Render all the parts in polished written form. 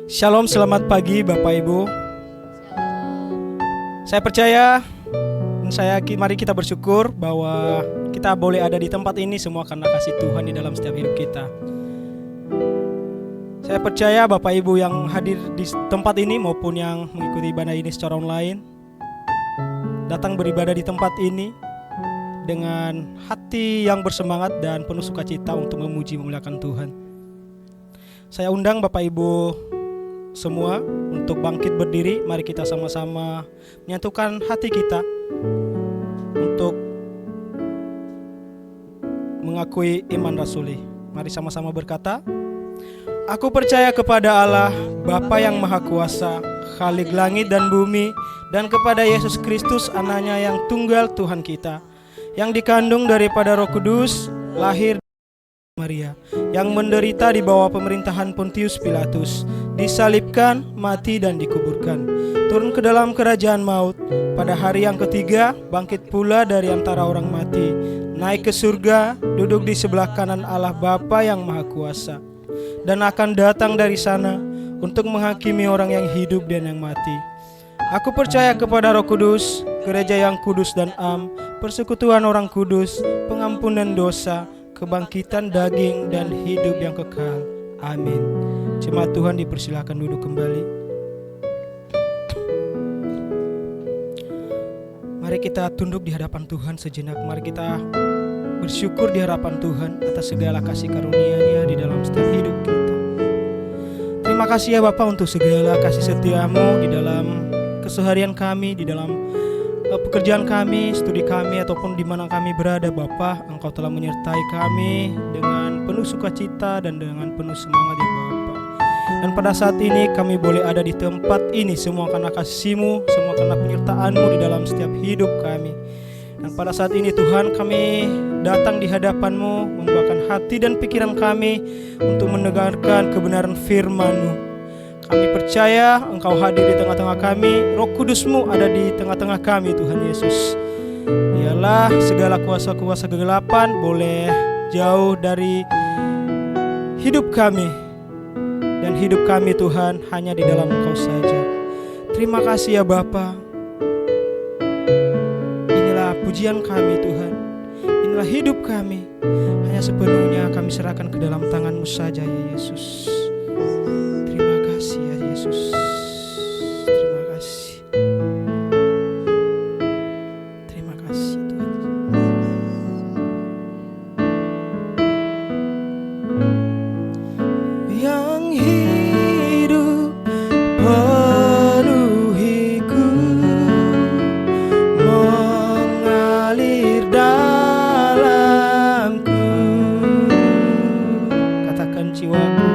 Shalom, selamat pagi Bapak Ibu. Saya percaya dan mari kita bersyukur bahwa kita boleh ada di tempat ini semua karena kasih Tuhan di dalam setiap hidup kita. Saya percaya Bapak Ibu yang hadir di tempat ini maupun yang mengikuti ibadah ini secara online datang beribadah di tempat ini dengan hati yang bersemangat dan penuh sukacita untuk memuji memuliakan Tuhan. Saya undang Bapak Ibu semua untuk bangkit berdiri. Mari kita sama-sama menyatukan hati kita untuk mengakui iman rasuli. Mari sama-sama berkata, aku percaya kepada Allah Bapa yang Maha Kuasa, Khalik langit dan bumi, dan kepada Yesus Kristus anaknya yang tunggal Tuhan kita, yang dikandung daripada Roh Kudus, lahir Maria, yang menderita di bawah pemerintahan Pontius Pilatus, disalibkan, mati dan dikuburkan, turun ke dalam kerajaan maut, pada hari yang ketiga bangkit pula dari antara orang mati, naik ke surga, duduk di sebelah kanan Allah Bapa yang Maha Kuasa, dan akan datang dari sana untuk menghakimi orang yang hidup dan yang mati. Aku percaya kepada Roh Kudus, gereja yang kudus dan am, persekutuan orang kudus, pengampunan dosa, kebangkitan daging dan hidup yang kekal. Amin. Jemaat Tuhan dipersilakan duduk kembali. Mari kita tunduk di hadapan Tuhan sejenak. Mari kita bersyukur di hadapan Tuhan atas segala kasih karunia-Nya di dalam setiap hidup kita. Terima kasih ya Bapa untuk segala kasih setia-Mu di dalam keseharian kami, di dalam pekerjaan kami, studi kami, ataupun di mana kami berada. Bapa, Engkau telah menyertai kami dengan penuh sukacita dan dengan penuh semangat ya Bapa. Dan pada saat ini kami boleh ada di tempat ini semua karena kasih-Mu, semua karena penyertaan-Mu di dalam setiap hidup kami. Dan pada saat ini Tuhan, kami datang di hadapan-Mu, membukakan hati dan pikiran kami untuk mendengarkan kebenaran firman-Mu. Kami percaya Engkau hadir di tengah-tengah kami, Roh Kudus-Mu ada di tengah-tengah kami Tuhan Yesus. Biarlah segala kuasa-kuasa kegelapan boleh jauh dari hidup kami, dan hidup kami Tuhan hanya di dalam Engkau saja. Terima kasih ya Bapa. Inilah pujian kami Tuhan, inilah hidup kami, hanya sepenuhnya kami serahkan ke dalam tangan-Mu saja ya Yesus. Yesus, terima kasih. Terima kasih Tuhan. Yang hidup penuhiku, mengalir dalamku. Katakan jiwaku,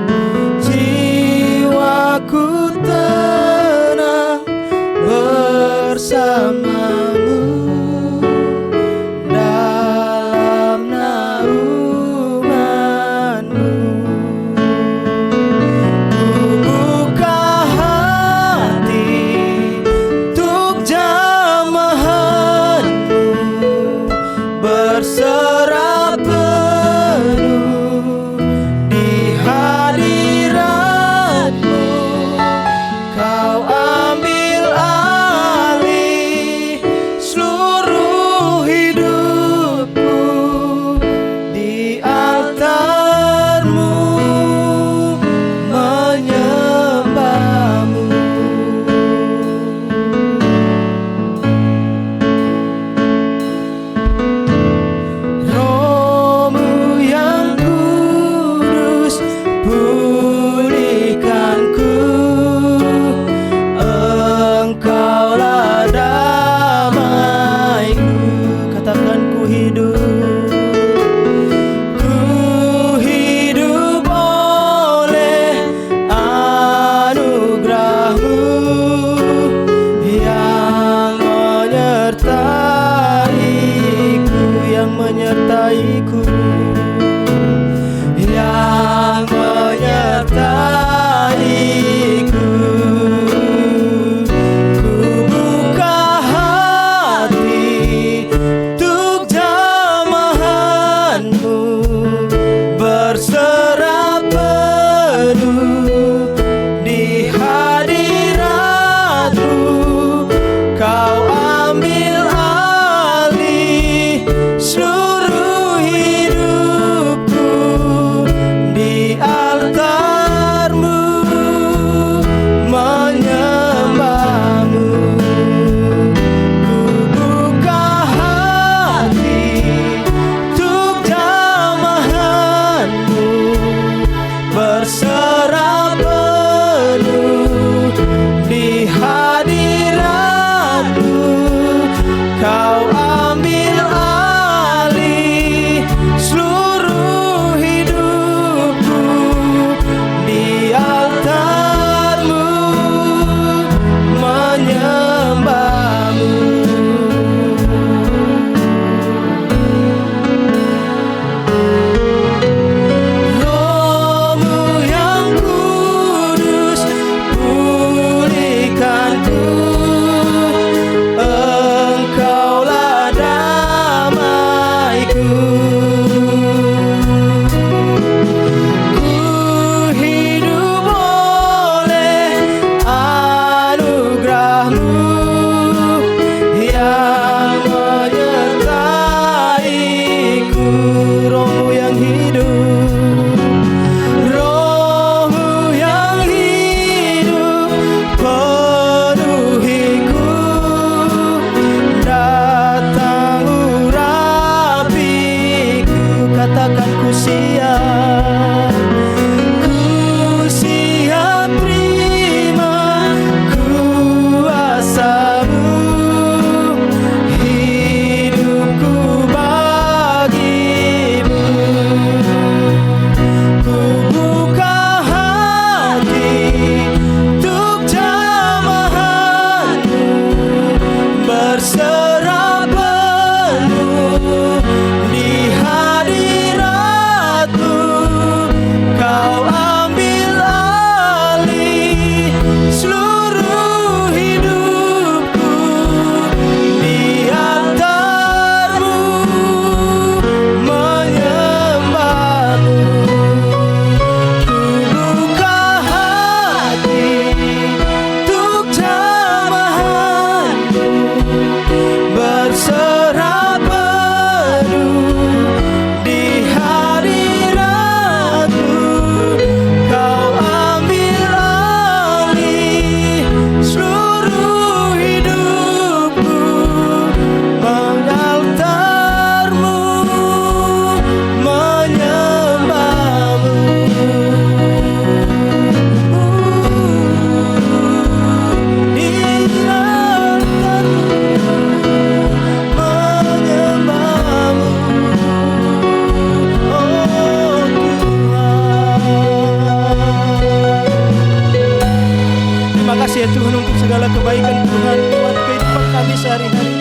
kasih ya Tuhan untuk segala kebaikan Tuhan lewat kehidupan kami sehari-hari.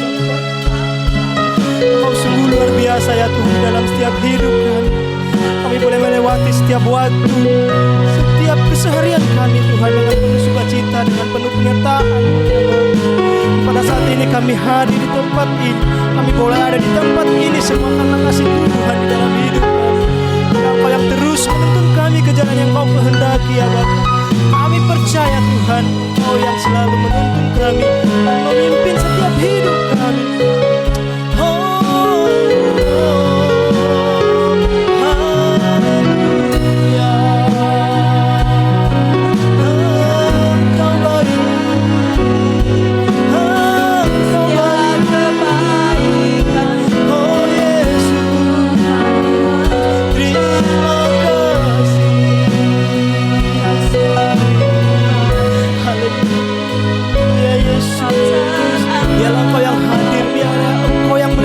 Kau sungguh luar biasa ya Tuhan dalam setiap hidup kami. Kami boleh melewati setiap waktu, setiap keseharian kami Tuhan dengan penuh sukacita, dengan penuh penyertaan. Pada saat ini kami hadir di tempat ini, kami boleh ada di tempat ini semua karena kasih Tuhan di dalam hidup kami. Engkau yang terus menuntun kami ke jalan yang Kau kehendaki ya Bapa. Kami percaya Tuhan, Kau yang selalu menuntun kami dan memimpin setiap hidup kami.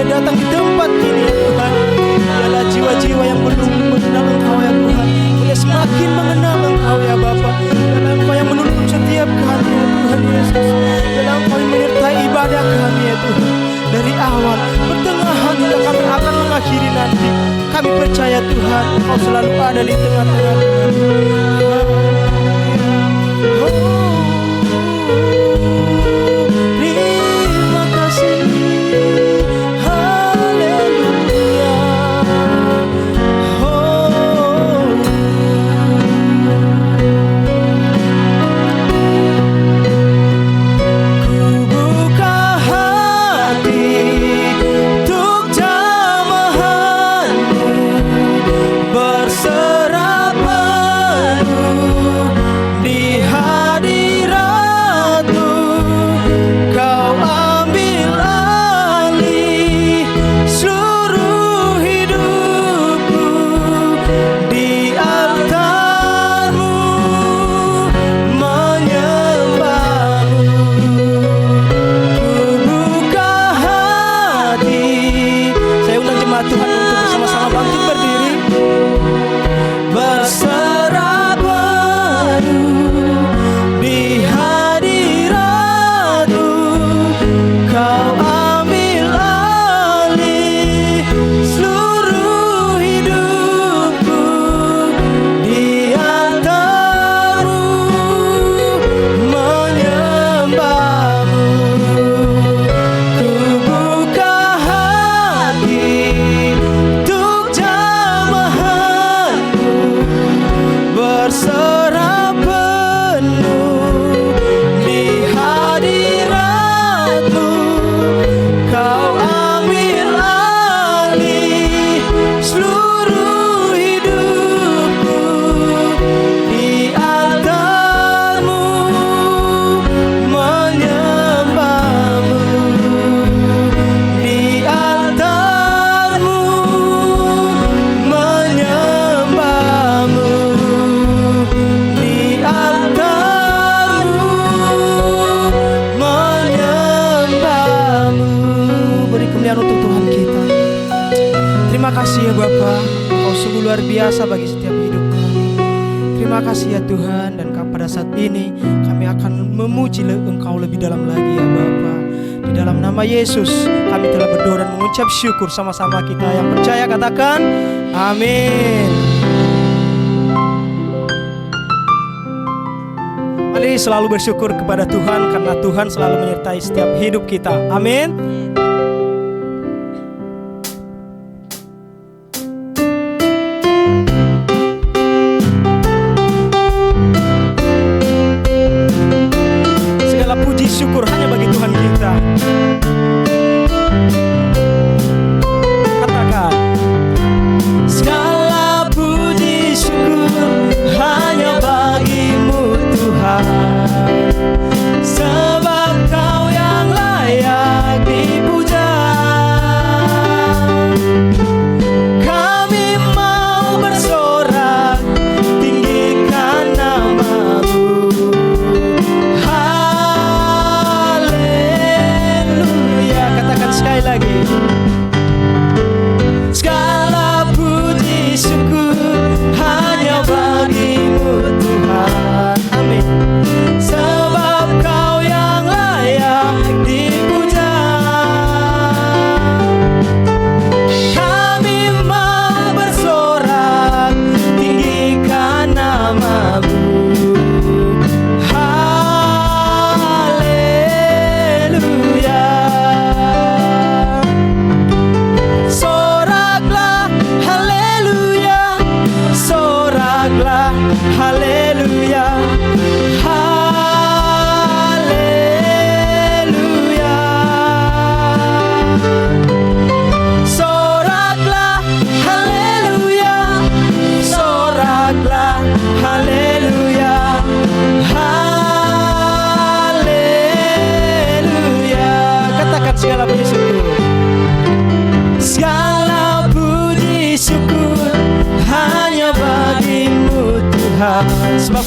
Datang di tempat ini ya Tuhan. Biarlah jiwa-jiwa yang belum mengenal Engkau ya Tuhan boleh semakin mengenal Engkau ya Bapa. Biarlah Engkau yang menuntun setiap kami ya Tuhan Yesus. Biarlah Engkau yang menyertai ibadah kami ya Tuhan. Dari awal, pertengahan hingga kami akan mengakhiri nanti. Kami percaya Tuhan Engkau selalu ada di tengah-tengah kami. Terima kasih. kasih ya Bapa, Engkau sungguh luar biasa bagi setiap hidup kami. Terima kasih ya Tuhan, dan pada saat ini kami akan memuji Engkau lebih dalam lagi ya Bapa. Di dalam nama Yesus kami telah berdoa dan mengucap syukur. Sama-sama kita yang percaya katakan amin. Mari selalu bersyukur kepada Tuhan, karena Tuhan selalu menyertai setiap hidup kita. Amin. Segala puji syukur hanya bagi Tuhan kita. Katakan, segala puji syukur hanya bagimu Tuhan, sebab Kau yang layak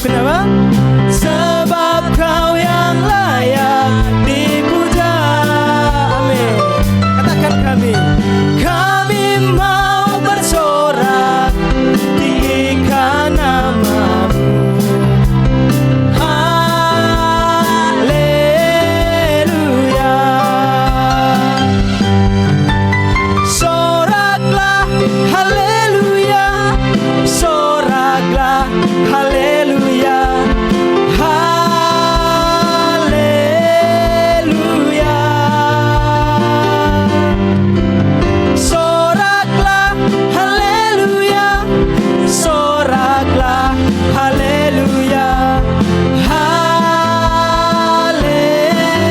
Kenapa? Sebab Kau yang layak dipuja. Amin. Katakan kami. Kami mau bersorak tinggikan nama-Mu. Haleluya. Soraklah haleluya. Soraklah haleluya. Haleluya. Soraklah haleluya. Soraklah haleluya.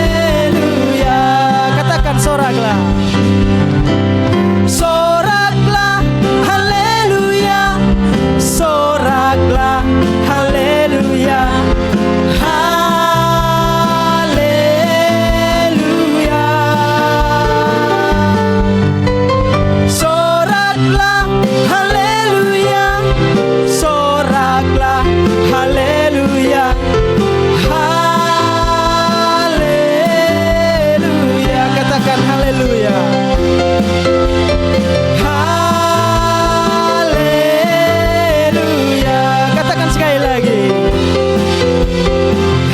Haleluya. Katakan soraklah. Soraklah haleluya. Soraklah haleluya. Haleluya. Soraklah haleluya. Soraklah haleluya. Haleluya. Katakan haleluya. Haleluya. Katakan sekali lagi.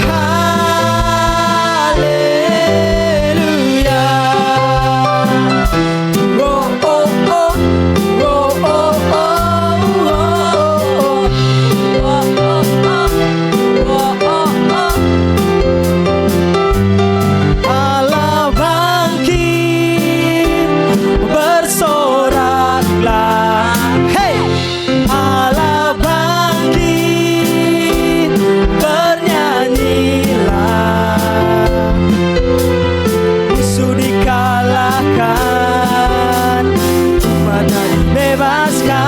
Haleluya. Oh oh oh. Oh oh oh. Oh oh oh. Oh oh oh. Allah bangkit, bersoraklah. Hey, Allah bangkit, bernyanyilah. Musuh dikalahkan, umatnya dibebaskan.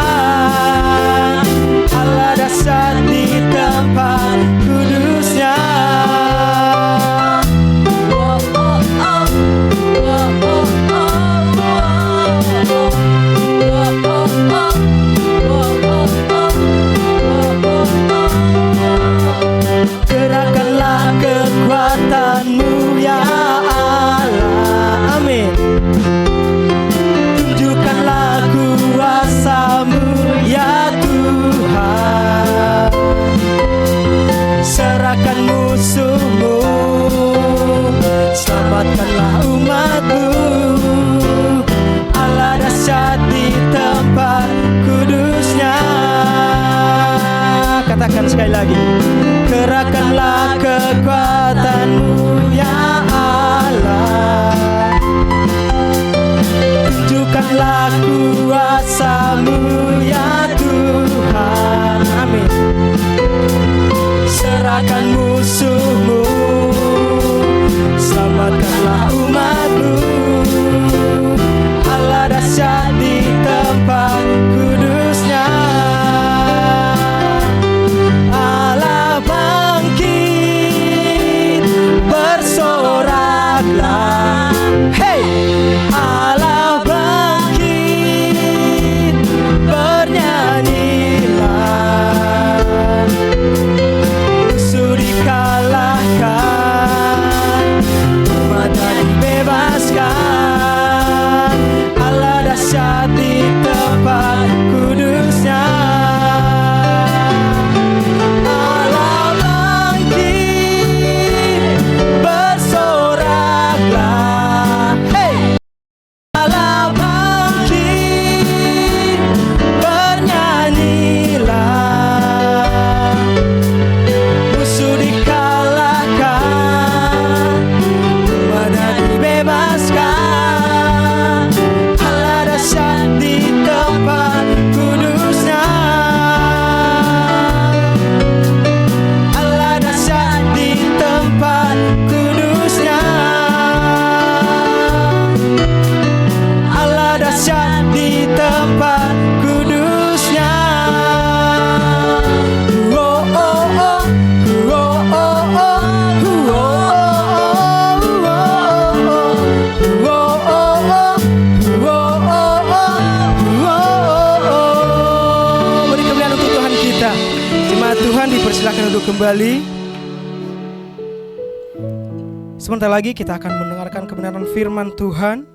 Allah dahsyat di tempat kudusnya. Gerakkanlah kekuatan-Mu ya Allah. Amin. Tunjukkanlah kuasa-Mu ya Tuhan. Serahkan musuh-Mu, selamatkanlah umat-Mu. Allah dahsyat di tempat kudusnya. Katakan sekali lagi. Gerakkanlah kekuatan-Mu ya Allah. Tunjukkanlah kuasa-Mu ya Tuhan. Amin. Serahkan musuh-Mu, selamatkanlah umat-Mu. Allah dahsyat di tempat kudusnya. Allah bangkit, bersoraklah. Hey, Allah bangkit, bernyanyilah. Musuh dikalahkan, duduk kembali. Sebentar lagi kita akan mendengarkan kebenaran firman Tuhan.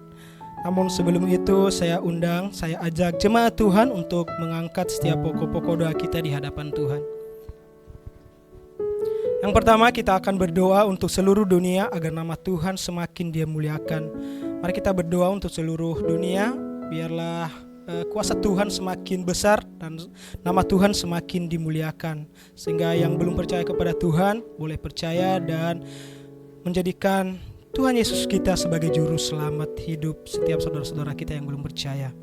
Namun sebelum itu saya ajak jemaat Tuhan untuk mengangkat setiap pokok-pokok doa kita di hadapan Tuhan. Yang pertama, kita akan berdoa untuk seluruh dunia agar nama Tuhan semakin Dia muliakan. Mari kita berdoa untuk seluruh dunia, biarlah kuasa Tuhan semakin besar dan nama Tuhan semakin dimuliakan, sehingga yang belum percaya kepada Tuhan boleh percaya dan menjadikan Tuhan Yesus kita sebagai juru selamat hidup setiap saudara-saudara kita yang belum percaya.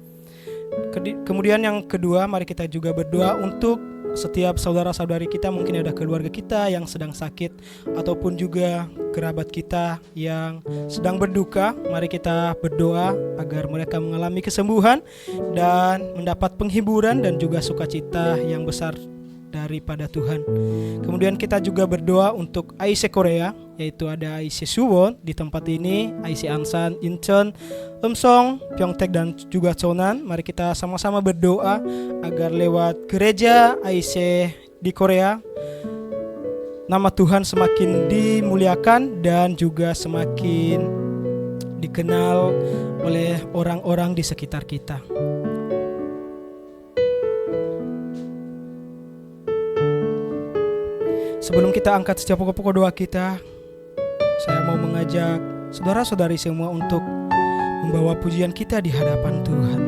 Kemudian yang kedua, mari kita juga berdoa untuk setiap saudara-saudari kita, mungkin ada keluarga kita yang sedang sakit ataupun juga kerabat kita yang sedang berduka. Mari kita berdoa agar mereka mengalami kesembuhan dan mendapat penghiburan dan juga sukacita yang besar daripada Tuhan. Kemudian kita juga berdoa untuk IC Korea, yaitu ada IC Suwon di tempat ini, IC Ansan, Incheon, Eumseong, Pyeongtaek dan juga Cheonan. Mari kita sama-sama berdoa agar lewat gereja IC di Korea nama Tuhan semakin dimuliakan dan juga semakin dikenal oleh orang-orang di sekitar kita. Sebelum kita angkat setiap pokok-pokok doa kita, saya mau mengajak saudara-saudari semua untuk membawa pujian kita di hadapan Tuhan.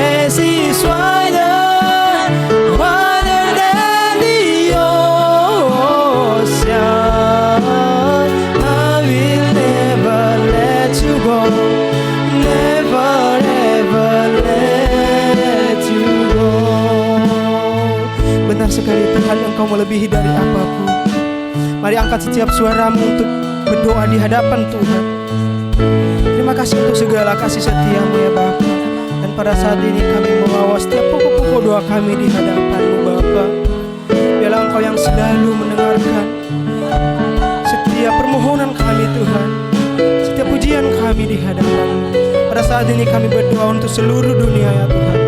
grace is wider than the ocean. I will never let you go, never ever let you go. Benar sekali Tuhan, Engkau melebihi dari apapun. Mari angkat setiap suaramu untuk berdoa di hadapan Tuhan. Terima kasih untuk segala kasih setiamu ya Bapa. Dan pada saat ini kami membawa setiap pokok-pokok doa kami di hadapan-Mu Bapa. Biarlah Engkau yang selalu mendengarkan setiap permohonan kami Tuhan, setiap pujian kami di hadapan-Mu. Pada saat ini kami berdoa untuk seluruh dunia ya Tuhan.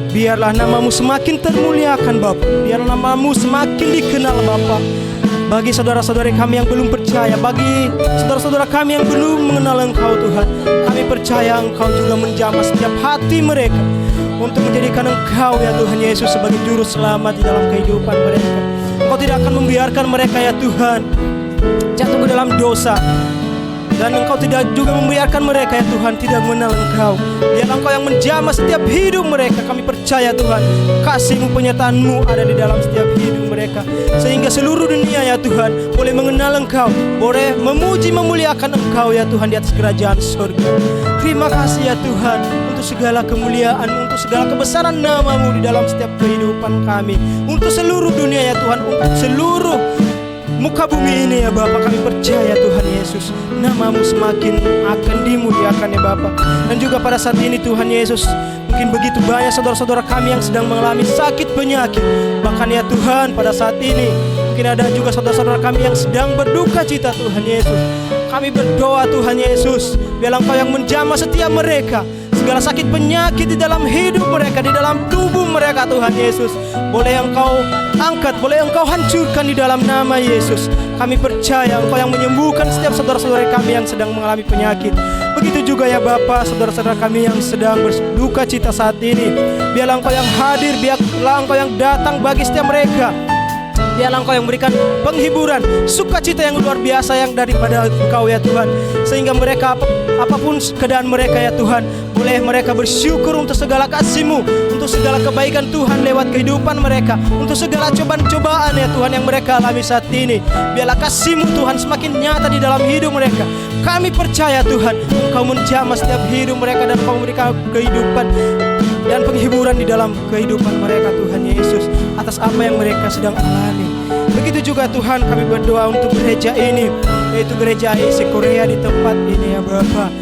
Biarlah nama-Mu semakin termuliakan Bapa. Biarlah nama-Mu semakin dikenal Bapa. Bagi saudara-saudari kami yang belum percaya, bagi saudara-saudara kami yang belum mengenal Engkau Tuhan, kami percaya Engkau juga menjamah setiap hati mereka untuk menjadikan Engkau ya Tuhan Yesus sebagai juru selamat di dalam kehidupan mereka. Engkau tidak akan membiarkan mereka ya Tuhan jatuh ke dalam dosa, dan Engkau tidak juga membiarkan mereka ya Tuhan tidak mengenal Engkau. Biarlah Engkau yang menjamah setiap hidup mereka. Kami percaya Tuhan, kasih-Mu, penyertaan-Mu ada di dalam setiap hidup mereka, sehingga seluruh dunia ya Tuhan boleh mengenal Engkau, boleh memuji memuliakan Engkau ya Tuhan di atas kerajaan surga. Terima kasih ya Tuhan untuk segala kemuliaan, untuk segala kebesaran nama-Mu di dalam setiap kehidupan kami, untuk seluruh dunia ya Tuhan, untuk seluruh muka bumi ini ya Bapa. Kami percaya Tuhan Yesus, nama-Mu semakin akan dimuliakan ya Bapa. Dan juga pada saat ini Tuhan Yesus, mungkin begitu banyak saudara-saudara kami yang sedang mengalami sakit penyakit. Bahkan ya Tuhan pada saat ini mungkin ada juga saudara-saudara kami yang sedang berduka cita Tuhan Yesus. Kami berdoa Tuhan Yesus, biarlah Engkau yang menjamah setiap mereka, segala sakit penyakit di dalam hidup mereka, di dalam tubuh mereka Tuhan Yesus, boleh Engkau angkat, boleh Engkau hancurkan di dalam nama Yesus. Kami percaya Engkau yang menyembuhkan setiap saudara-saudara kami yang sedang mengalami penyakit. Begitu juga ya Bapa, saudara-saudara kami yang sedang berduka cita saat ini, biarlah Engkau yang hadir, biarlah Engkau yang datang bagi setiap mereka. Biarlah Engkau yang memberikan penghiburan, sukacita yang luar biasa yang daripada Engkau ya Tuhan, sehingga mereka apapun keadaan mereka ya Tuhan, boleh mereka bersyukur untuk segala kasih-Mu, untuk segala kebaikan Tuhan lewat kehidupan mereka, untuk segala cobaan-cobaan ya Tuhan yang mereka alami saat ini. Biarlah kasih-Mu Tuhan semakin nyata di dalam hidup mereka. Kami percaya Tuhan, Engkau menjamah setiap hidup mereka, dan Engkau memberikan kehidupan dan penghiburan di dalam kehidupan mereka Tuhan Yesus, atas apa yang mereka sedang alami. Begitu juga Tuhan kami berdoa untuk gereja ini, yaitu gereja AIC Korea di tempat ini ya Bapa.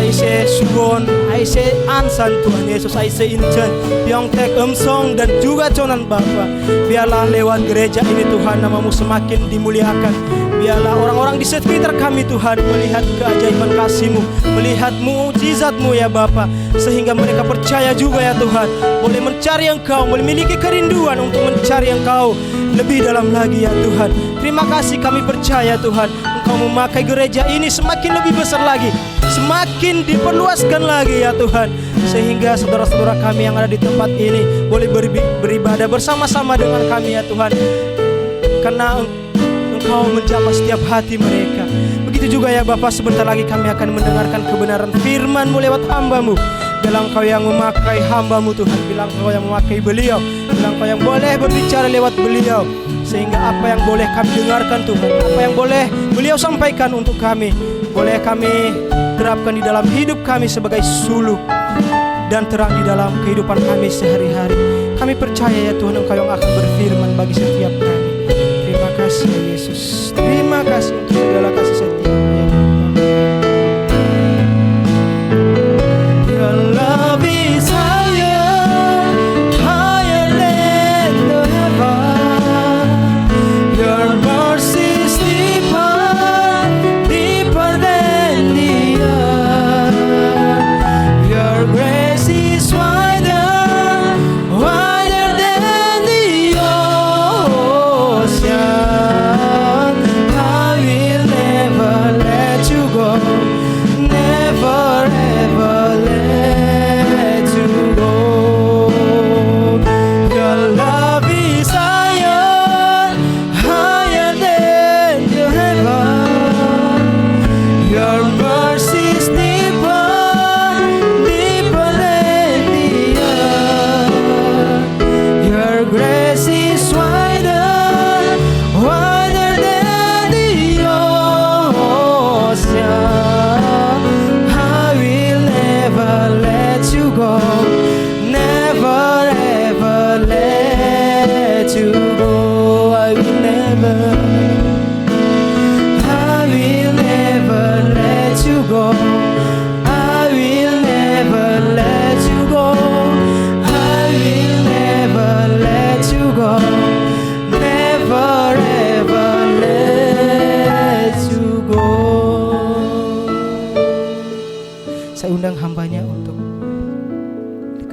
AIC Suwon, AIC Ansan Tuhan Yesus, AIC Incheon, Pyeongtaek, Eumseong, dan juga Chonan Bapa. Biarlah lewat gereja ini Tuhan nama-Mu semakin dimuliakan. Biarlah orang-orang di sekitar kami Tuhan melihat keajaiban kasih-Mu, melihat mukjizat-Mu ya Bapa, sehingga mereka percaya juga ya Tuhan, boleh mencari Engkau, boleh memiliki kerinduan untuk mencari Engkau lebih dalam lagi ya Tuhan. Terima kasih, kami percaya Tuhan Engkau memakai gereja ini semakin lebih besar lagi, semakin diperluaskan lagi ya Tuhan, sehingga saudara-saudara kami yang ada di tempat ini boleh beribadah bersama-sama dengan kami ya Tuhan, karena Engkau menjamah setiap hati mereka. Begitu juga ya Bapa, sebentar lagi kami akan mendengarkan kebenaran firman-Mu lewat hamba-Mu. Bilang Engkau yang memakai hamba-Mu Tuhan, bilang Engkau yang memakai beliau, bilang Engkau yang boleh berbicara lewat beliau, sehingga apa yang boleh kami dengarkan Tuhan, apa yang boleh beliau sampaikan untuk kami, boleh kami terapkan di dalam hidup kami sebagai suluh dan terang di dalam kehidupan kami sehari-hari. Kami percaya ya Tuhan, Engkau yang akan berfirman bagi setiap kami. Terima kasih ya Yesus, terima kasih untuk segala kasih setia-Mu ya Bapa. Your love is higher, higher than the heaven. Your mercy is deeper, deeper than the earth. Your grace is wider, wider than the ocean. I will never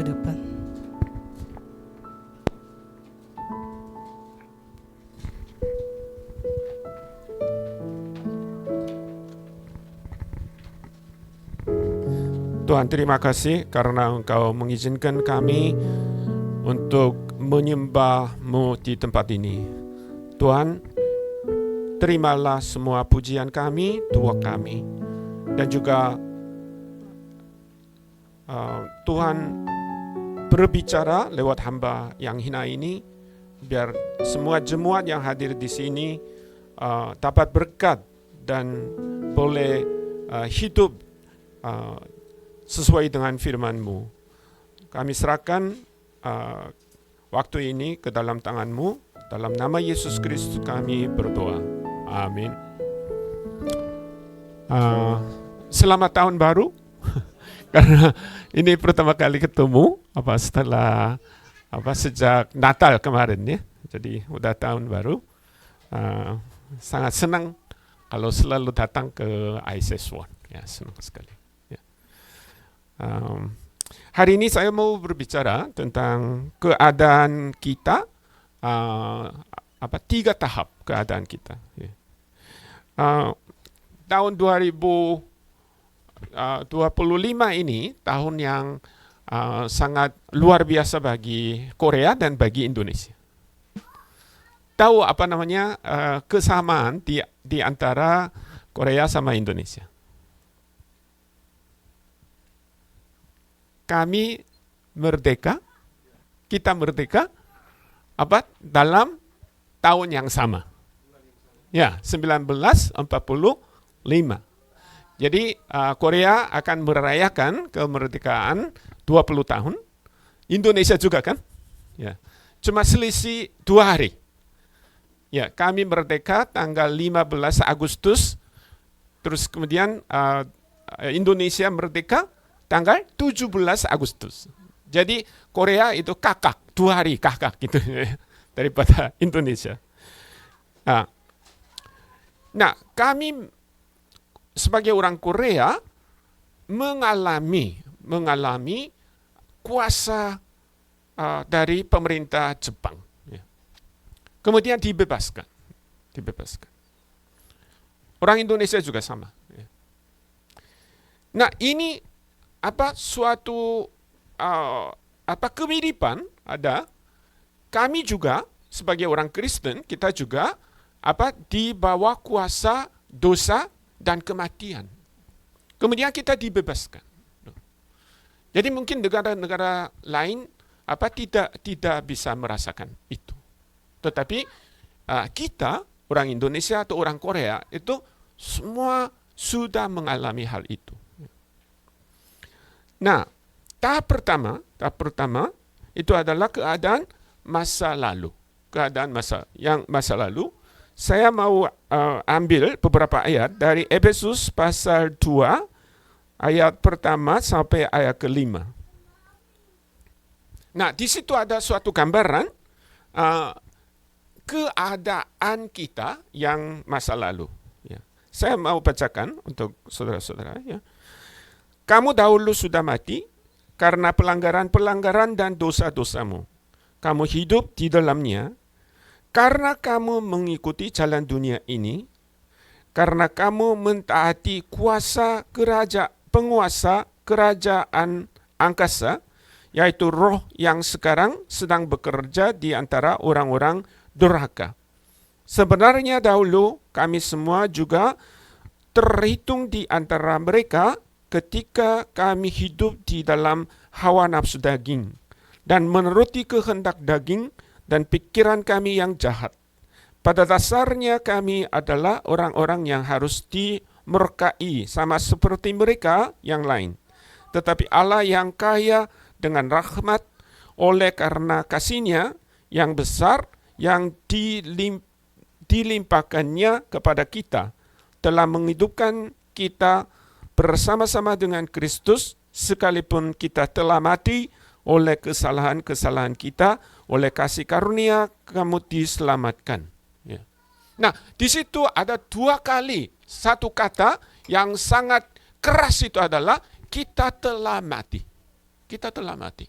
ke depan. Tuhan, terima kasih karena Engkau mengizinkan kami untuk menyembah-Mu di tempat ini. Tuhan, terimalah semua pujian kami, doa kami. Dan juga Tuhan berbicara lewat hamba yang hina ini, biar semua jemaat yang hadir di sini dapat berkat dan boleh hidup sesuai dengan firman-Mu. Kami serahkan waktu ini ke dalam tangan-Mu. Dalam nama Yesus Kristus kami berdoa. Amin. Selamat tahun baru. Karena ini pertama kali ketemu setelah sejak Natal kemarin ya. Jadi udah tahun baru. Sangat senang kalau selalu datang ke ICS One. Ya, senang sekali. Hari ini saya mau berbicara tentang keadaan kita, 3 tahap keadaan kita. Tahun 2025 ini tahun yang sangat luar biasa bagi Korea dan bagi Indonesia. Tahu kesamaan di antara Korea sama Indonesia? Kami merdeka, kita merdeka dalam tahun yang sama. Ya, 1945. Jadi Korea akan merayakan kemerdekaan 20 tahun. Indonesia juga kan? Ya. Cuma selisih 2 hari. Ya, kami merdeka tanggal 15 Agustus. Terus kemudian Indonesia merdeka tanggal 17 Agustus. Jadi Korea itu kakak, 2 hari kakak gitu daripada Indonesia. Nah, kami sebagai orang Korea mengalami kuasa dari pemerintah Jepang. Kemudian dibebaskan. Orang Indonesia juga sama. Nah, ini suatu kemiripan ada. Kami juga sebagai orang Kristen, kita juga di bawah kuasa dosa dan kematian. Kemudian kita dibebaskan. Jadi mungkin negara-negara lain tidak bisa merasakan itu. Tetapi kita orang Indonesia atau orang Korea itu semua sudah mengalami hal itu. Nah, tahap pertama itu adalah keadaan masa lalu. Masa lalu, saya mau ambil beberapa ayat dari Efesus pasal 2, ayat pertama sampai ayat ke-5. Nah, di situ ada suatu gambaran keadaan kita yang masa lalu. Ya. Saya mau bacakan untuk saudara-saudara ya. Kamu dahulu sudah mati karena pelanggaran-pelanggaran dan dosa-dosamu. Kamu hidup di dalamnya karena kamu mengikuti jalan dunia ini, karena kamu mentaati penguasa kerajaan angkasa, yaitu roh yang sekarang sedang bekerja di antara orang-orang durhaka. Sebenarnya dahulu kami semua juga terhitung di antara mereka ketika kami hidup di dalam hawa nafsu daging dan menuruti kehendak daging dan pikiran kami yang jahat. Pada dasarnya kami adalah orang-orang yang harus dimurkai sama seperti mereka yang lain. Tetapi Allah yang kaya dengan rahmat oleh karena kasih-Nya yang besar yang dilimpahkannya kepada kita telah menghidupkan kita bersama-sama dengan Kristus, sekalipun kita telah mati oleh kesalahan-kesalahan kita, oleh kasih karunia kamu diselamatkan. Ya. Nah, di situ ada 2 kali satu kata yang sangat keras, itu adalah kita telah mati. Kita telah mati.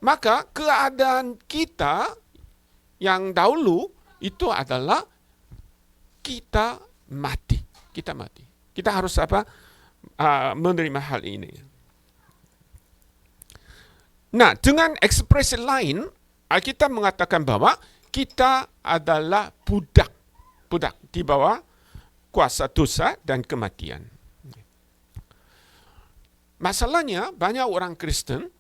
Maka keadaan kita yang dahulu itu adalah kita mati. Kita mati. Kita harus menerima hal ini. Nah, dengan ekspresi lain, Alkitab mengatakan bahwa kita adalah budak di bawah kuasa dosa dan kematian. Masalahnya banyak orang Kristen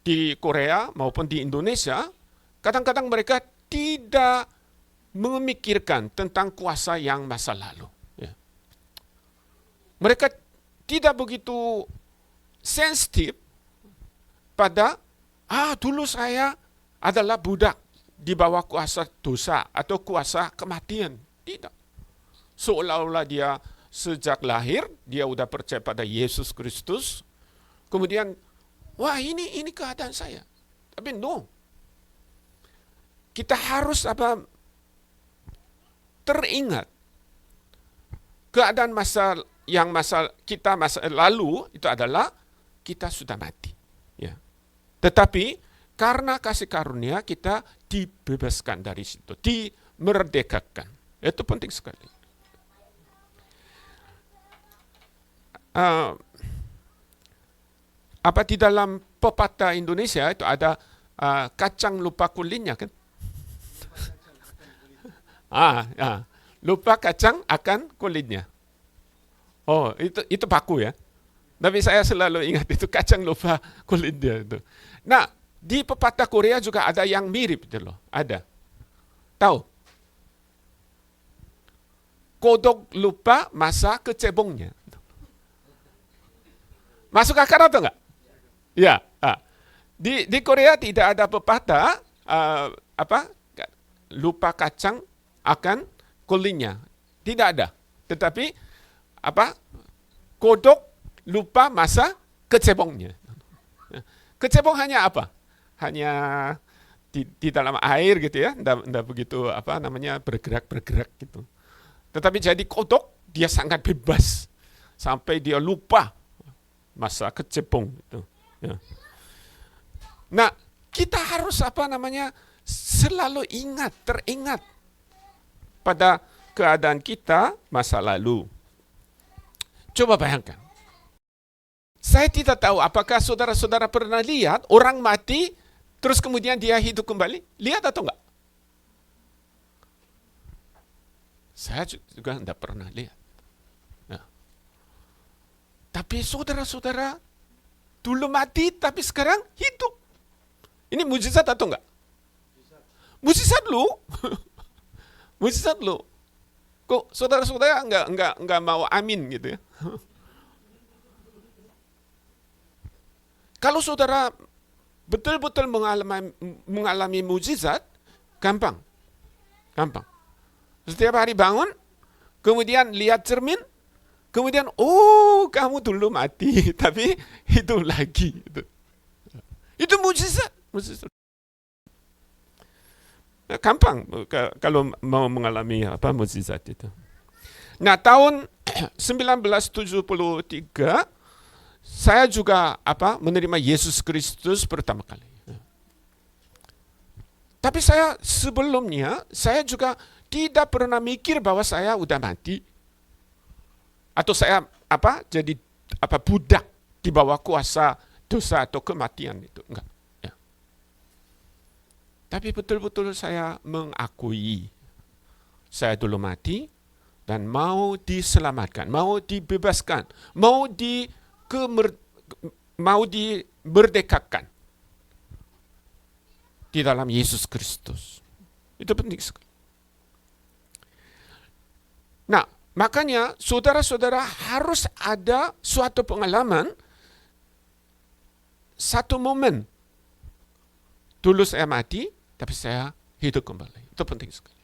di Korea maupun di Indonesia, kadang-kadang mereka tidak memikirkan tentang kuasa yang masa lalu. Mereka tidak begitu sensitif pada, dulu saya adalah budak di bawah kuasa dosa atau kuasa kematian. Tidak. Seolah-olah dia sejak lahir, dia udah percaya pada Yesus Kristus. Kemudian, wah ini keadaan saya. Tapi no. Kita harus teringat keadaan masa lalu itu adalah kita sudah mati. Ya. Tetapi karena kasih karunia kita dibebaskan dari situ, dimerdekakan. Itu penting sekali. Di dalam pepatah Indonesia itu ada kacang lupa kulitnya kan? Lupa kacang akan kulitnya. Oh, itu baku ya. Tapi saya selalu ingat itu kacang lupa kulitnya itu. Nah, di pepatah Korea juga ada yang mirip itu loh. Ada. Tahu? Kodok lupa masa kecebongnya. Masuk akal atau enggak? Ya. Di Korea tidak ada pepatah lupa kacang akan kulitnya. Tidak ada. Tetapi kodok lupa masa kecebongnya. Kecebong hanya apa? Hanya di dalam air gitu ya, enggak begitu bergerak gitu. Tetapi jadi kodok dia sangat bebas sampai dia lupa masa kecebong itu. Ya. Nah, kita harus selalu teringat pada keadaan kita masa lalu. Coba bayangkan. Saya tidak tahu apakah saudara-saudara pernah lihat orang mati terus kemudian dia hidup kembali? Lihat atau enggak? Saya juga tidak pernah lihat. Nah. Tapi saudara-saudara dulu mati tapi sekarang hidup. Ini mujizat atau enggak? Mujizat lu. Mujizat lu. Kok saudara-saudara enggak mau amin gitu ya? Kalau saudara betul-betul mengalami mujizat, gampang. Setiap hari bangun, kemudian lihat cermin, kemudian, kamu dulu mati, tapi hidup lagi. Itu mujizat. Gampang kalau mau mengalami mujizat itu. Nah, tahun 1973, saya juga menerima Yesus Kristus pertama kali. Tapi sebelumnya saya juga tidak pernah mikir bahwa saya udah mati atau saya jadi budak di bawah kuasa dosa atau kematian itu enggak. Ya. Tapi betul-betul saya mengakui saya dulu mati dan mau diselamatkan, mau dibebaskan, mau dimerdekakan di dalam Yesus Kristus. Itu penting sekali. Nah, makanya saudara-saudara harus ada suatu pengalaman, satu momen. Dulu saya mati, tapi saya hidup kembali. Itu penting sekali.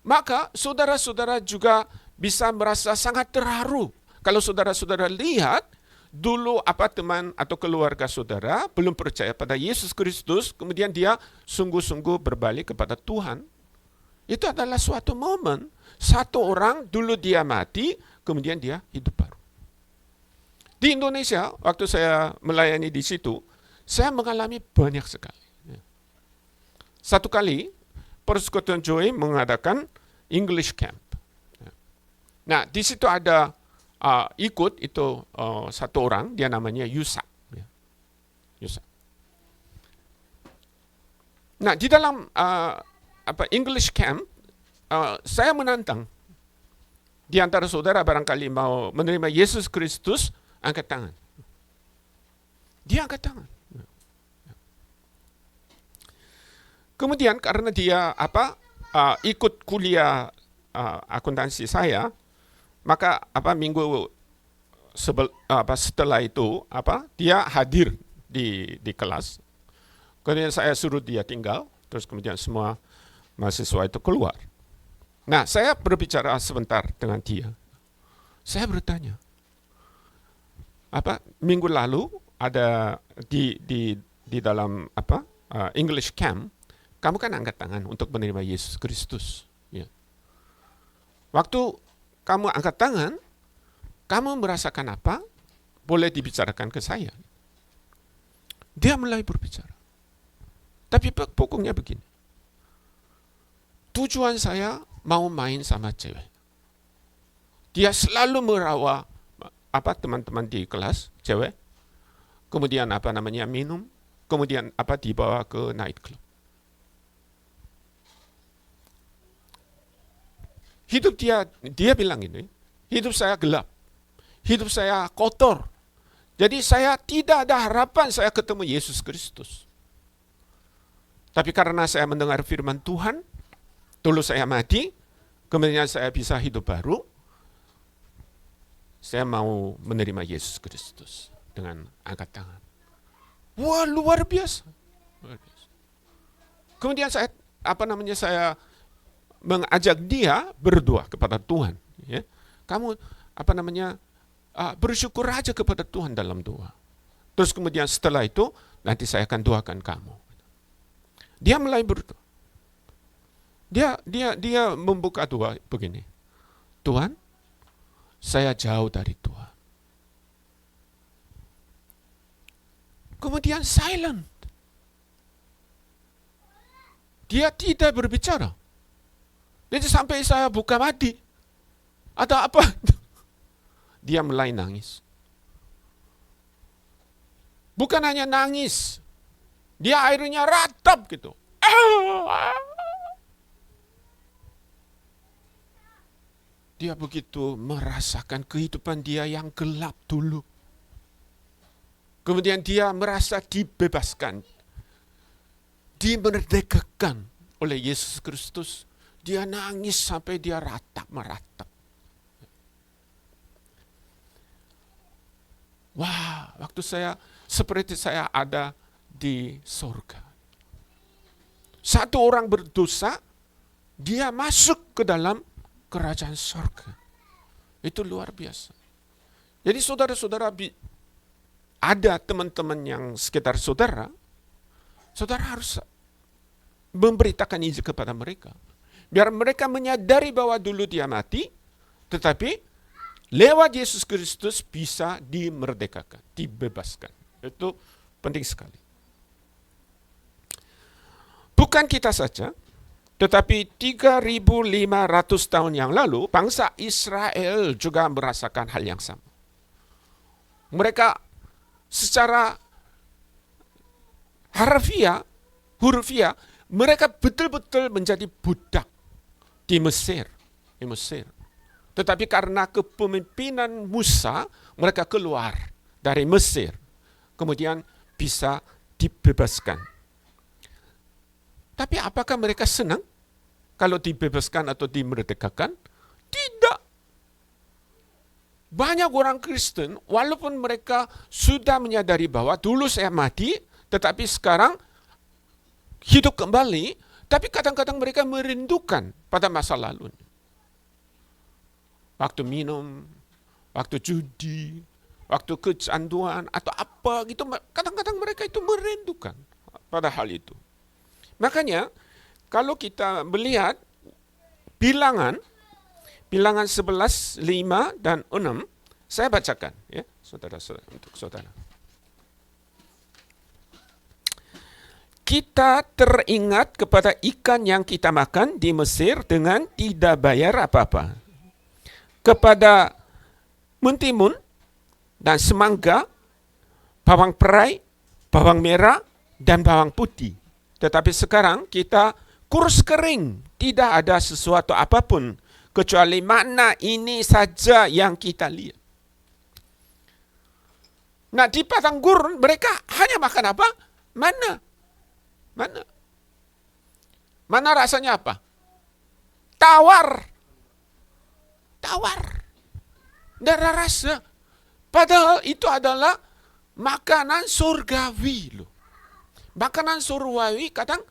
Maka saudara-saudara juga bisa merasa sangat terharu kalau saudara-saudara lihat dulu teman atau keluarga saudara belum percaya pada Yesus Kristus, kemudian dia sungguh-sungguh berbalik kepada Tuhan. Itu adalah suatu momen. Satu orang dulu dia mati, kemudian dia hidup baru. Di Indonesia, waktu saya melayani di situ, saya mengalami banyak sekali. Satu kali, Persekutuan Joy mengadakan English Camp. Nah, di situ ada ikut itu satu orang, dia namanya Yusa. Yusa. Nah, di dalam English Camp, saya menantang. Di antara saudara barangkali mau menerima Yesus Kristus, angkat tangan. Dia angkat tangan. Kemudian karena dia ikut kuliah akuntansi saya, maka minggu setelah itu dia hadir di kelas. Kemudian saya suruh dia tinggal, terus kemudian semua mahasiswa itu keluar. Nah, saya berbicara sebentar dengan dia. Saya bertanya, minggu lalu ada di dalam English Camp, kamu kan angkat tangan untuk menerima Yesus Kristus. Ya. Waktu kamu angkat tangan, kamu merasakan apa? Boleh dibicarakan ke saya. Dia mulai berbicara. Tapi pokoknya begini. Tujuan saya mau main sama cewek. Dia selalu merawa teman-teman di kelas, cewek. Kemudian minum. Kemudian dibawa ke night club. Hidup dia bilang ini, hidup saya gelap. Hidup saya kotor. Jadi saya tidak ada harapan saya ketemu Yesus Kristus. Tapi karena saya mendengar firman Tuhan, dulu saya mati, kemudian saya bisa hidup baru, saya mau menerima Yesus Kristus dengan angkat tangan. Wah, luar biasa. Kemudian saya mengajak dia berdoa kepada Tuhan. Ya. Kamu bersyukur aja kepada Tuhan dalam doa. Terus kemudian setelah itu nanti saya akan doakan kamu. Dia mulai berdoa. Dia membuka doa begini. Tuhan, saya jauh dari Tuhan. Kemudian silent. Dia tidak berbicara. Jadi sampai saya buka mati. Ada apa? Dia mulai nangis. Bukan hanya nangis. Dia airnya ratap gitu. Dia begitu merasakan kehidupan dia yang gelap dulu. Kemudian dia merasa dibebaskan. Dimerdekakan oleh Yesus Kristus. Dia nangis sampai dia meratap. Wah, waktu seperti saya ada di surga. Satu orang berdosa, dia masuk ke dalam kerajaan surga. Itu luar biasa. Jadi saudara-saudara, ada teman-teman yang sekitar saudara harus memberitakan Injil kepada mereka. Biar mereka menyadari bahwa dulu dia mati, tetapi lewat Yesus Kristus bisa dimerdekakan, dibebaskan. Itu penting sekali. Bukan kita saja, tetapi 3.500 tahun yang lalu, bangsa Israel juga merasakan hal yang sama. Mereka secara hurufiah, mereka betul-betul menjadi budak di Mesir. Tetapi karena kepemimpinan Musa, mereka keluar dari Mesir. Kemudian bisa dibebaskan. Tapi apakah mereka senang kalau dibebaskan atau dimerdekakan? Tidak. Banyak orang Kristen, walaupun mereka sudah menyadari bahwa dulu saya mati, tetapi sekarang hidup kembali, tapi kadang-kadang mereka merindukan pada masa lalu. Waktu minum, waktu judi, waktu kecanduan, atau apa gitu, kadang-kadang mereka itu merindukan pada hal itu. Makanya, kalau kita melihat bilangan 11, 5, dan 6, saya bacakan, ya, saudara-saudara, untuk saudara. kita teringat kepada ikan yang kita makan di Mesir dengan tidak bayar apa-apa. Kepada mentimun dan semangka, bawang perai, bawang merah, dan bawang putih. Tetapi sekarang kita kurus kering, tidak ada sesuatu apapun kecuali mana ini saja yang kita lihat. Nah, di padang gurun mereka hanya makan apa? Mana? Mana rasanya apa? Tawar. Tidak ada rasa. Padahal itu adalah makanan surgawi loh. Makanan surgawi kadang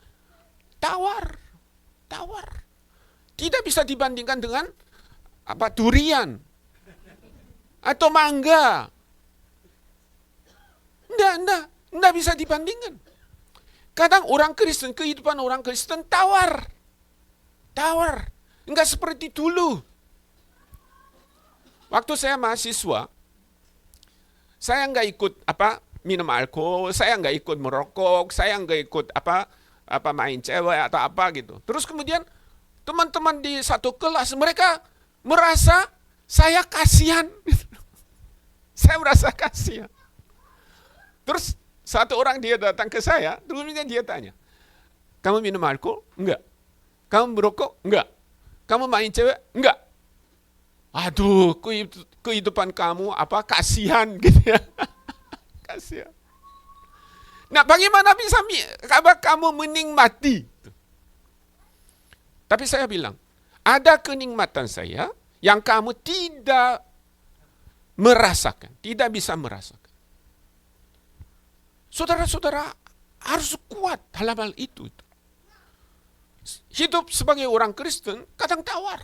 tawar. Tidak bisa dibandingkan dengan durian atau mangga. Tidak bisa dibandingkan. Kadang kehidupan orang Kristen tawar. Enggak seperti dulu. Waktu saya mahasiswa, saya enggak ikut minum alkohol, saya enggak ikut merokok, saya enggak ikut main cewek atau apa gitu. Terus kemudian teman-teman di satu kelas mereka merasa saya kasihan. Saya merasa kasihan. Terus satu orang dia datang ke saya, terus dia tanya, kamu minum alkohol? Enggak. Kamu merokok? Enggak. Kamu main cewek? Enggak. Aduh, kehidupan kamu kasihan gitu ya. Kasihan. Nah, bagaimana bisa kamu menikmati? Tapi saya bilang, ada kenikmatan saya yang kamu tidak merasakan, tidak bisa merasakan. Saudara-saudara harus kuat dalam hal itu. Hidup sebagai orang Kristen kadang tawar.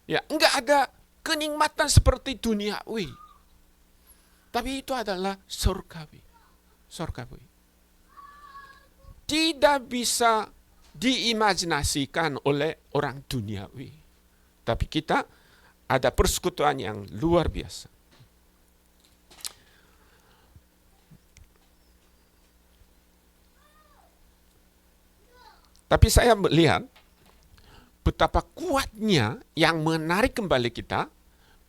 Ya, enggak ada kenikmatan seperti duniawi. Tapi itu adalah surgawi. Tidak bisa diimajinasikan oleh orang duniawi. Tapi kita ada persekutuan yang luar biasa. Tapi saya melihat betapa kuatnya yang menarik kembali kita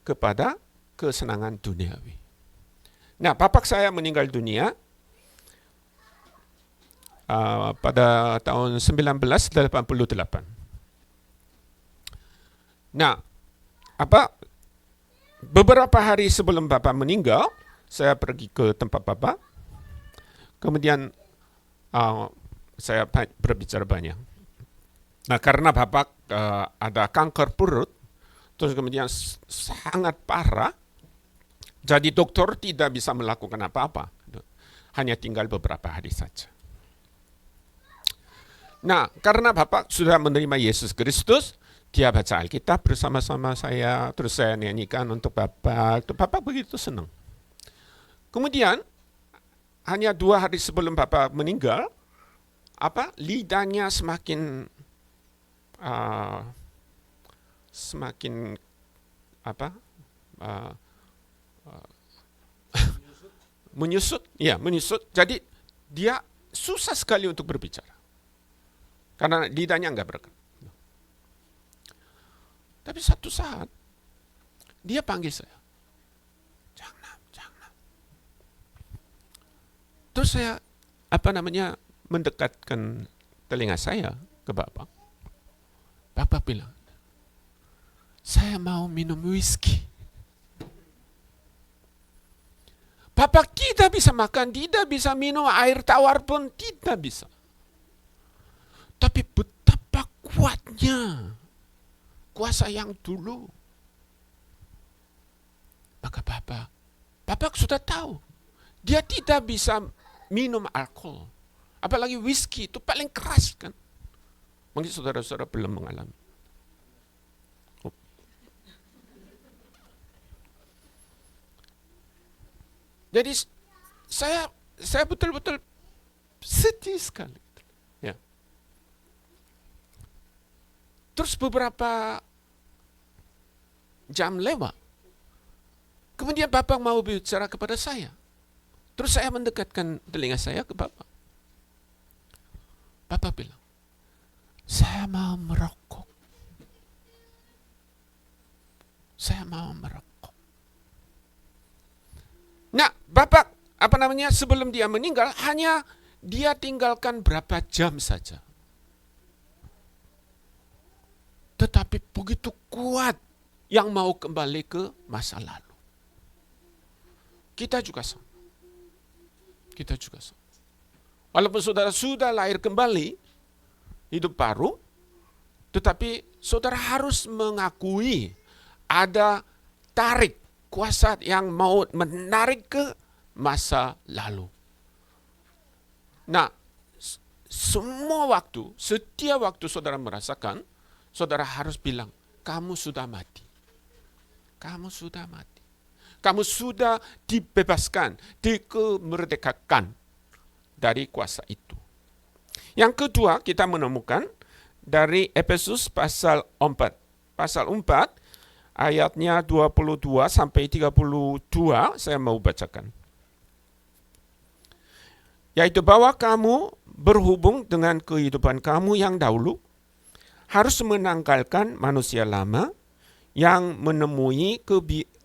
kepada kesenangan duniawi. Nah, bapak saya meninggal dunia pada tahun 1988. Nah, beberapa hari sebelum bapak meninggal, saya pergi ke tempat bapak. Kemudian saya berbicara banyak. Nah, karena bapak ada kanker perut, terus kemudian sangat parah, jadi dokter tidak bisa melakukan apa-apa. Hanya tinggal beberapa hari saja. Nah, karena bapak sudah menerima Yesus Kristus, dia baca Alkitab bersama-sama saya, terus saya nyanyikan untuk bapak. Bapak begitu senang. Kemudian, hanya 2 hari sebelum bapak meninggal, lidahnya semakin menyusut. Jadi dia susah sekali untuk berbicara karena lidahnya enggak bergerak. Tapi satu saat dia panggil saya, jangan. Terus saya mendekatkan telinga saya ke bapak. Bapak bilang, saya mau minum whisky. Bapak tidak bisa makan, tidak bisa minum air tawar pun tidak bisa. Tapi betapa kuatnya kuasa yang dulu. Maka bapak sudah tahu, dia tidak bisa minum alkohol. Apalagi whisky itu paling keras kan. Mungkin saudara-saudara belum mengalami. Jadi saya betul-betul sedih sekali. Ya. Terus beberapa jam lewat, kemudian bapak mau bicara kepada saya. Terus saya mendekatkan telinga saya ke bapak. Bapak bilang, saya mau merokok. Saya mau merokok. Nah, Bapak, sebelum dia meninggal, hanya dia tinggalkan berapa jam saja. Tetapi begitu kuat yang mau kembali ke masa lalu. Kita juga sama. Walaupun saudara sudah lahir kembali, hidup baru, tetapi saudara harus mengakui ada tarik kuasa yang mau menarik ke masa lalu. Nah, setiap waktu saudara merasakan, saudara harus bilang, kamu sudah mati. Kamu sudah mati. Kamu sudah dibebaskan, dikemerdekakan dari kuasa itu. Yang kedua, kita menemukan dari Efesus pasal 4. Pasal 4, ayatnya 22 sampai 32, saya mau bacakan. Yaitu bahwa kamu berhubung dengan kehidupan kamu yang dahulu, harus menanggalkan manusia lama yang menemui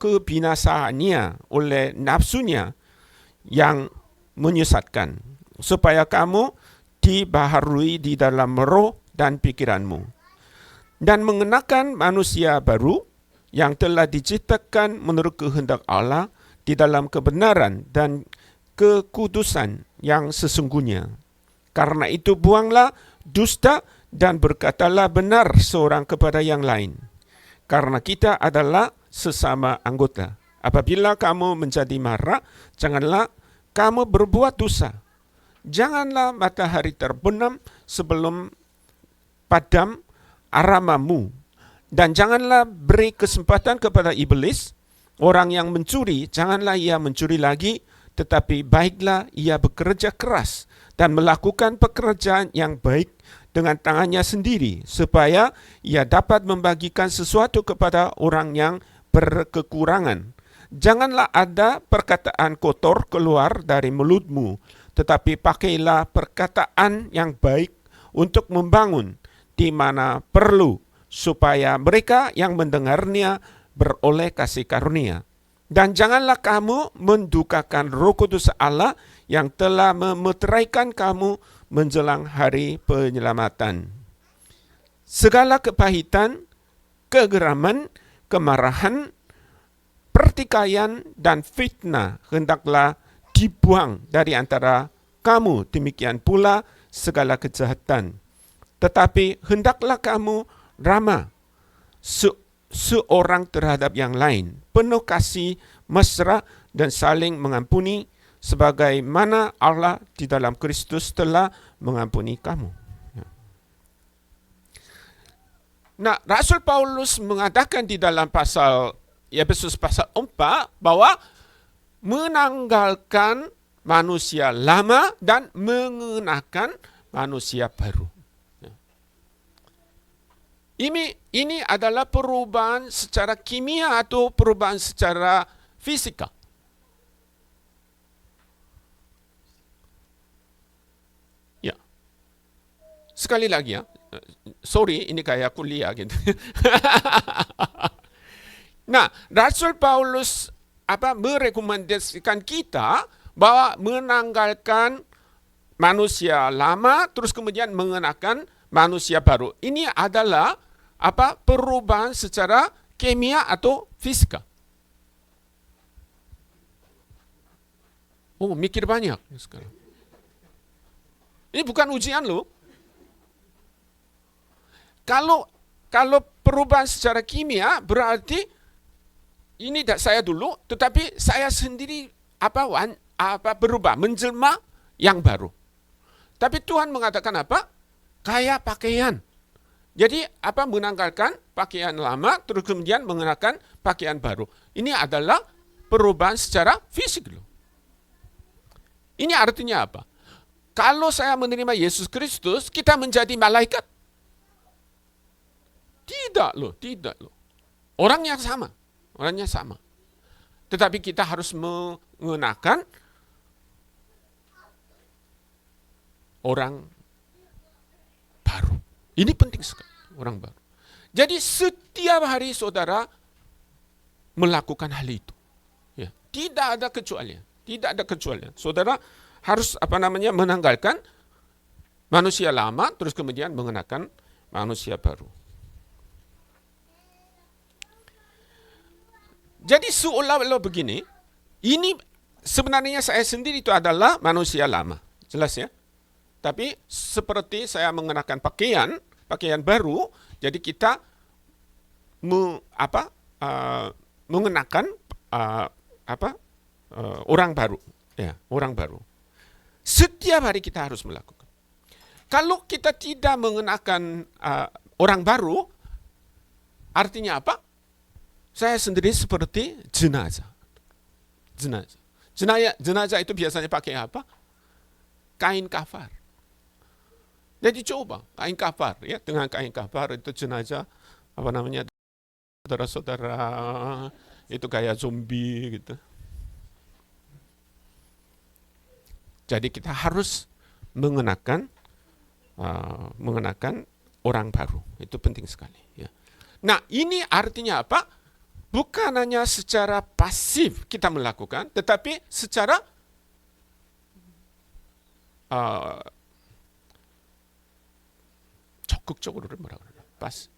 kebinasaannya oleh nafsunya yang menyesatkan, supaya kamu dibaharui di dalam roh dan pikiranmu, dan mengenakan manusia baru yang telah diciptakan menurut kehendak Allah di dalam kebenaran dan kekudusan yang sesungguhnya. Karena itu buanglah dusta dan berkatalah benar seorang kepada yang lain. Karena kita adalah sesama anggota. Apabila kamu menjadi marah, janganlah kamu berbuat dosa. Janganlah matahari terbenam sebelum padam aramamu. Dan janganlah beri kesempatan kepada iblis. Orang yang mencuri, janganlah ia mencuri lagi, tetapi baiklah ia bekerja keras dan melakukan pekerjaan yang baik dengan tangannya sendiri, supaya ia dapat membagikan sesuatu kepada orang yang berkekurangan. Janganlah ada perkataan kotor keluar dari mulutmu, tetapi pakailah perkataan yang baik untuk membangun di mana perlu, supaya mereka yang mendengarnya beroleh kasih karunia. Dan janganlah kamu mendukakan Roh Kudus Allah yang telah memeteraikan kamu menjelang hari penyelamatan. Segala kepahitan, kegeraman, kemarahan, pertikaian, dan fitnah hendaklah dibuang dari antara kamu. Demikian pula segala kejahatan. Tetapi hendaklah kamu ramah seorang terhadap yang lain, penuh kasih, mesra, dan saling mengampuni, sebagaimana Allah di dalam Kristus telah mengampuni kamu. Nah, Rasul Paulus mengatakan di dalam Efesus pasal 4 bahwa menanggalkan manusia lama dan mengenakan manusia baru. Ini adalah perubahan secara kimia atau perubahan secara fisika. Ya. Sekali lagi ya. Sorry, ini kayak kuliah gitu. Nah, Rasul Paulus merekomendasikan kita bahwa menanggalkan manusia lama terus kemudian mengenakan manusia baru. Ini adalah perubahan secara kimia atau fisika. Oh, mikir banyak sekarang. Ini bukan ujian loh. Kalau perubahan secara kimia berarti ini tidak saya dulu, tetapi saya sendiri berubah, menjelma yang baru. Tapi Tuhan mengatakan apa? Kayak pakaian. Jadi menanggalkan pakaian lama terus kemudian mengenakan pakaian baru. Ini adalah perubahan secara fisik loh. Ini artinya apa? Kalau saya menerima Yesus Kristus, kita menjadi malaikat. Tidak loh. Orangnya sama. Tetapi kita harus mengenakan orang Ini penting sekali, orang baru. Jadi setiap hari saudara melakukan hal itu. Ya, tidak ada kecualian. Tidak ada kecualian. Saudara harus menanggalkan manusia lama, terus kemudian mengenakan manusia baru. Jadi seolah-olah begini, ini sebenarnya saya sendiri itu adalah manusia lama. Jelas ya? Tapi seperti saya mengenakan pakaian baru, jadi kita mengenakan orang baru, ya, orang baru. Setiap hari kita harus melakukan. Kalau kita tidak mengenakan orang baru, artinya apa? Saya sendiri seperti jenazah. Jenazah itu biasanya pakai apa? Kain kafar. Jadi coba kain kafar, ya, dengan kain kafar itu jenazah saudara-saudara itu kayak zombie gitu. Jadi kita harus mengenakan orang baru. Itu penting sekali. Ya. Nah, ini artinya apa? Bukan hanya secara pasif kita melakukan, tetapi secara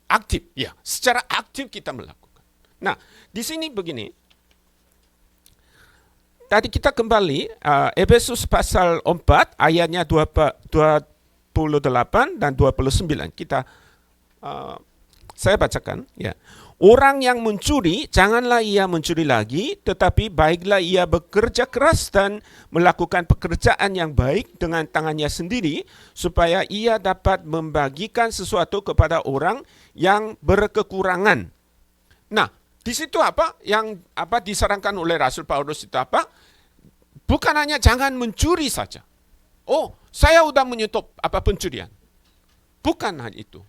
aktif. Ya, secara aktif kita melakukan. Nah, di sini begini. Tadi kita kembali Efesus pasal 4 ayatnya 28 dan 29. Saya bacakan, ya. Orang yang mencuri, janganlah ia mencuri lagi, tetapi baiklah ia bekerja keras dan melakukan pekerjaan yang baik dengan tangannya sendiri, supaya ia dapat membagikan sesuatu kepada orang yang berkekurangan. Nah, di situ yang disarankan oleh Rasul Paulus itu apa? Bukan hanya jangan mencuri saja. Oh, saya udah menyetop pencurian. Bukan hal itu.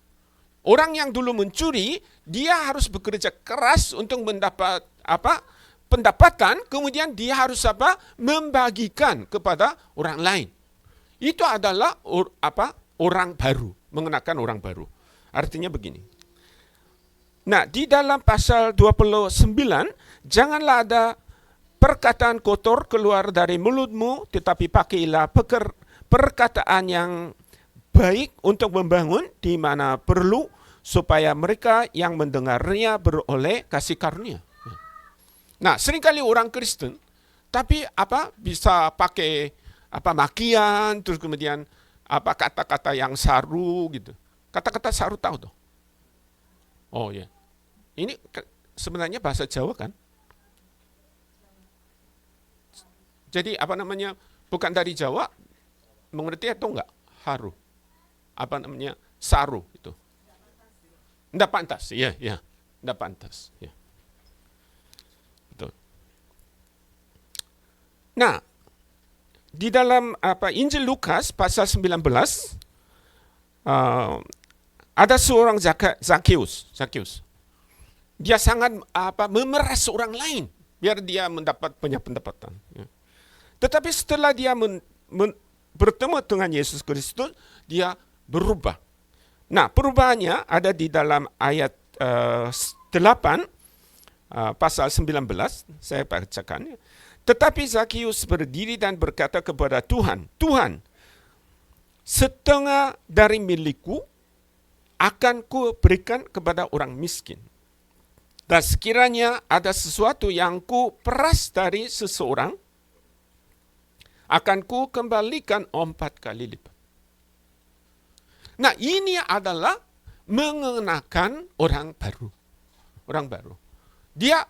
Orang yang dulu mencuri, dia harus bekerja keras untuk mendapat pendapatan, kemudian dia harus membagikan kepada orang lain. Itu adalah orang baru, mengenakan orang baru. Artinya begini. Nah, di dalam pasal 29, janganlah ada perkataan kotor keluar dari mulutmu, tetapi pakailah perkataan yang baik untuk membangun di mana perlu, supaya mereka yang mendengarnya beroleh kasih karunia. Nah, seringkali orang Kristen, tapi bisa pakai makian, terus kemudian kata-kata yang saru gitu. Kata-kata saru tahu tuh? Oh ya, ini sebenarnya bahasa Jawa kan? Jadi bukan dari Jawa, mengerti atau enggak? Haru. Saru itu. Nggak pantas, ya, nggak pantas, ya. Betul. Nah, di dalam Injil Lukas pasal 19 ada seorang Zakeus. Dia sangat memeras orang lain biar dia mendapat banyak pendapatan. Ya. Tetapi setelah dia bertemu dengan Yesus Kristus, dia berubah. Nah, perubahannya ada di dalam ayat 8 pasal 19, saya bacakan. Tetapi Zakeus berdiri dan berkata kepada Tuhan, Tuhan, setengah dari milikku akan ku berikan kepada orang miskin. Dan sekiranya ada sesuatu yang ku peras dari seseorang, akan ku kembalikan 4 kali lipat. Nah, ini adalah mengenakan orang baru. Orang baru.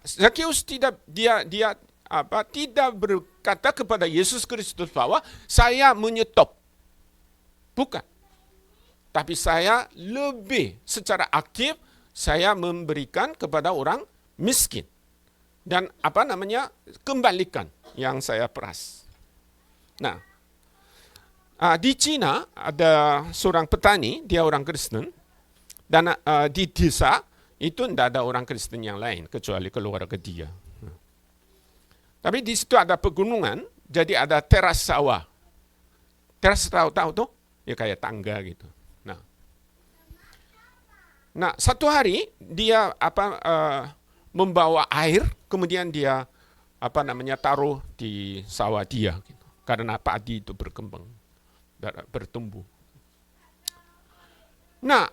Zakeus tidak berkata kepada Yesus Kristus bahwa saya menyetop. Bukan. Tapi saya lebih secara aktif saya memberikan kepada orang miskin. Dan kembalikan yang saya peras. Nah, di Cina ada seorang petani, dia orang Kristen, dan di desa itu tidak ada orang Kristen yang lain kecuali keluarga dia. Tapi di situ ada pegunungan, jadi ada teras sawah. Teras tahu tuh? Ya kayak tangga gitu. Nah, Nah, satu hari dia membawa air, kemudian dia taruh di sawah dia, gitu. Karena padi itu berkembang, bertumbuh. Nah,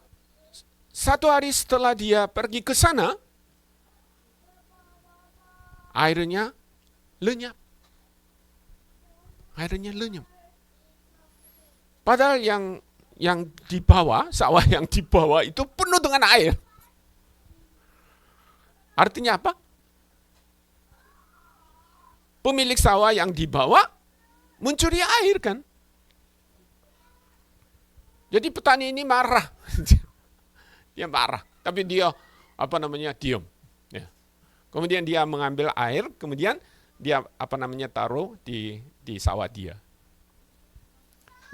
satu hari setelah dia pergi ke sana, airnya lenyap. Airnya lenyap. Padahal yang dibawa, sawah yang dibawa itu penuh dengan air. Artinya apa? Pemilik sawah yang dibawa mencuri air kan. Jadi petani ini marah. Dia marah, tapi dia diam. Ya. Kemudian dia mengambil air, kemudian dia taruh di sawah dia.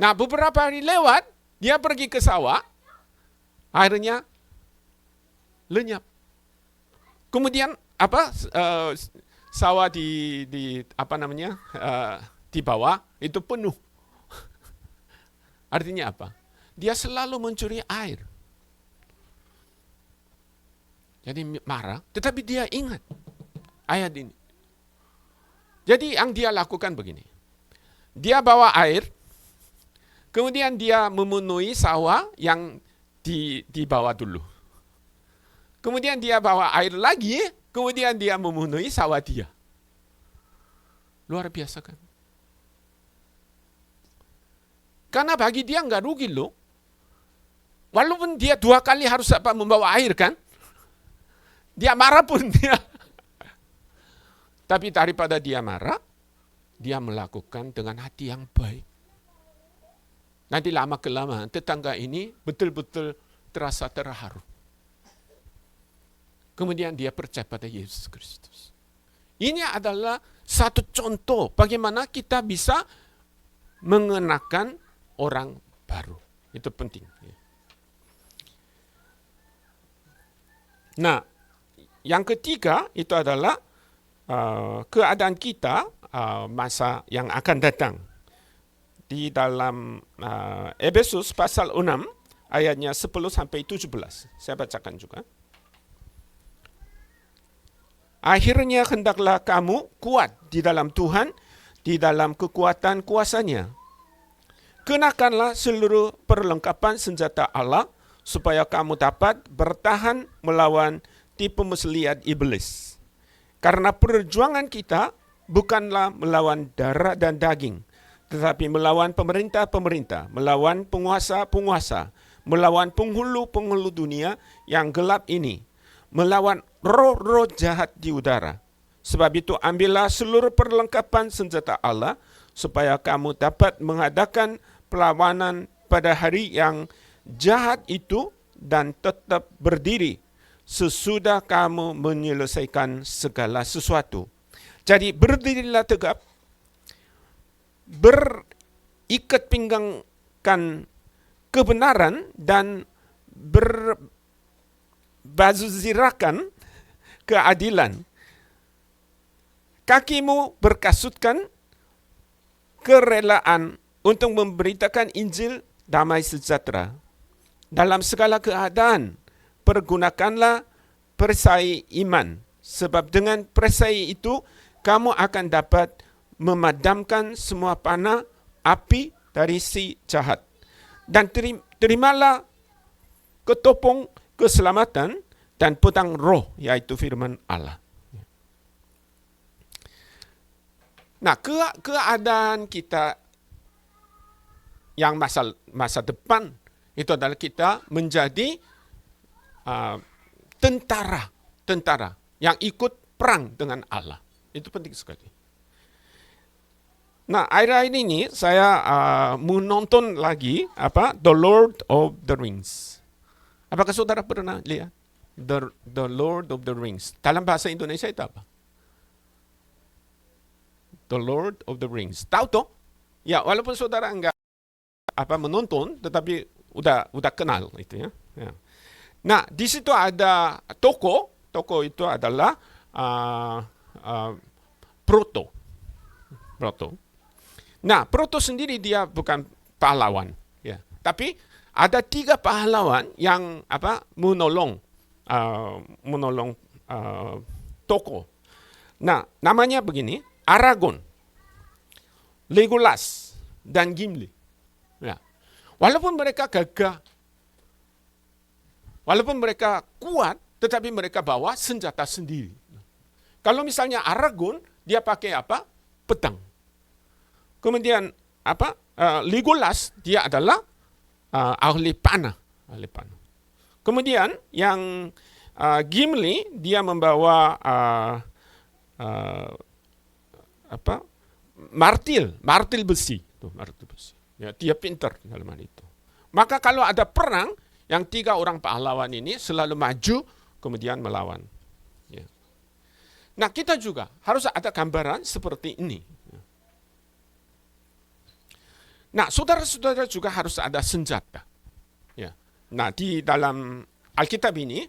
Nah, beberapa hari lewat, dia pergi ke sawah, airnya lenyap. Kemudian sawah di bawah itu penuh. Artinya apa? Dia selalu mencuri air. Jadi marah, tetapi dia ingat ayat ini. Jadi yang dia lakukan begini. Dia bawa air, kemudian dia memenuhi sawah yang di bawah dulu. Kemudian dia bawa air lagi, kemudian dia memenuhi sawah dia. Luar biasa kan? Karena bagi dia nggak rugi loh. Walaupun dia 2 kali harus membawa air kan. Dia marah pun dia. Tapi daripada dia marah, dia melakukan dengan hati yang baik. Nanti lama-kelamaan tetangga ini betul-betul terasa terharu. Kemudian dia percaya pada Yesus Kristus. Ini adalah satu contoh bagaimana kita bisa mengenakan orang baru. Itu penting. Nah, yang ketiga itu adalah keadaan kita masa yang akan datang. Di dalam Efesus pasal 6 ayatnya 10 sampai 17. Saya bacakan juga. Akhirnya hendaklah kamu kuat di dalam Tuhan, di dalam kekuatan kuasa-Nya. Kenakanlah seluruh perlengkapan senjata Allah, supaya kamu dapat bertahan melawan tipu muslihat iblis. Karena perjuangan kita bukanlah melawan darah dan daging, tetapi melawan pemerintah-pemerintah, melawan penguasa-penguasa, melawan penghulu-penghulu dunia yang gelap ini, melawan roh-roh jahat di udara. Sebab itu ambillah seluruh perlengkapan senjata Allah, supaya kamu dapat mengadakan perlawanan pada hari yang jahat itu dan tetap berdiri sesudah kamu menyelesaikan segala sesuatu. Jadi berdirilah tegap, berikat pinggangkan kebenaran dan berbaju zirakan keadilan. Kakimu berkasutkan kerelaan untuk memberitakan Injil damai sejahtera. Dalam segala keadaan, pergunakanlah perisai iman. Sebab dengan perisai itu, kamu akan dapat memadamkan semua panah api dari si jahat. Dan terimalah ketopong keselamatan dan pedang roh, yaitu firman Allah. Nah, keadaan kita yang masa depan itu adalah kita menjadi tentara yang ikut perang dengan Allah. Itu penting sekali. Nah, akhir-akhir ini saya menonton lagi The Lord of the Rings. Apakah saudara pernah lihat The Lord of the Rings? Dalam bahasa Indonesia itu apa? The Lord of the Rings. Tahu toh? Ya, walaupun saudara enggak menonton, tetapi udah kenal itu ya. Ya. Nah, di situ ada Toko itu adalah Proto. Nah, Proto sendiri dia bukan pahlawan, ya. Tapi ada 3 pahlawan yang menolong tokoh. Nah, namanya begini, Aragorn, Legolas, dan Gimli. Ya. Walaupun mereka gagah, walaupun mereka kuat, tetapi mereka bawa senjata sendiri. Kalau misalnya Aragorn, dia pakai apa? Pedang. Kemudian Legolas, dia adalah ahli panah. Kemudian yang Gimli, dia membawa martil besi. Ya, dia pintar dalam hal itu. Maka kalau ada perang, yang 3 orang pahlawan ini selalu maju, kemudian melawan. Ya. Nah, kita juga harus ada gambaran seperti ini. Nah, saudara-saudara juga harus ada senjata. Ya. Nah, di dalam Alkitab ini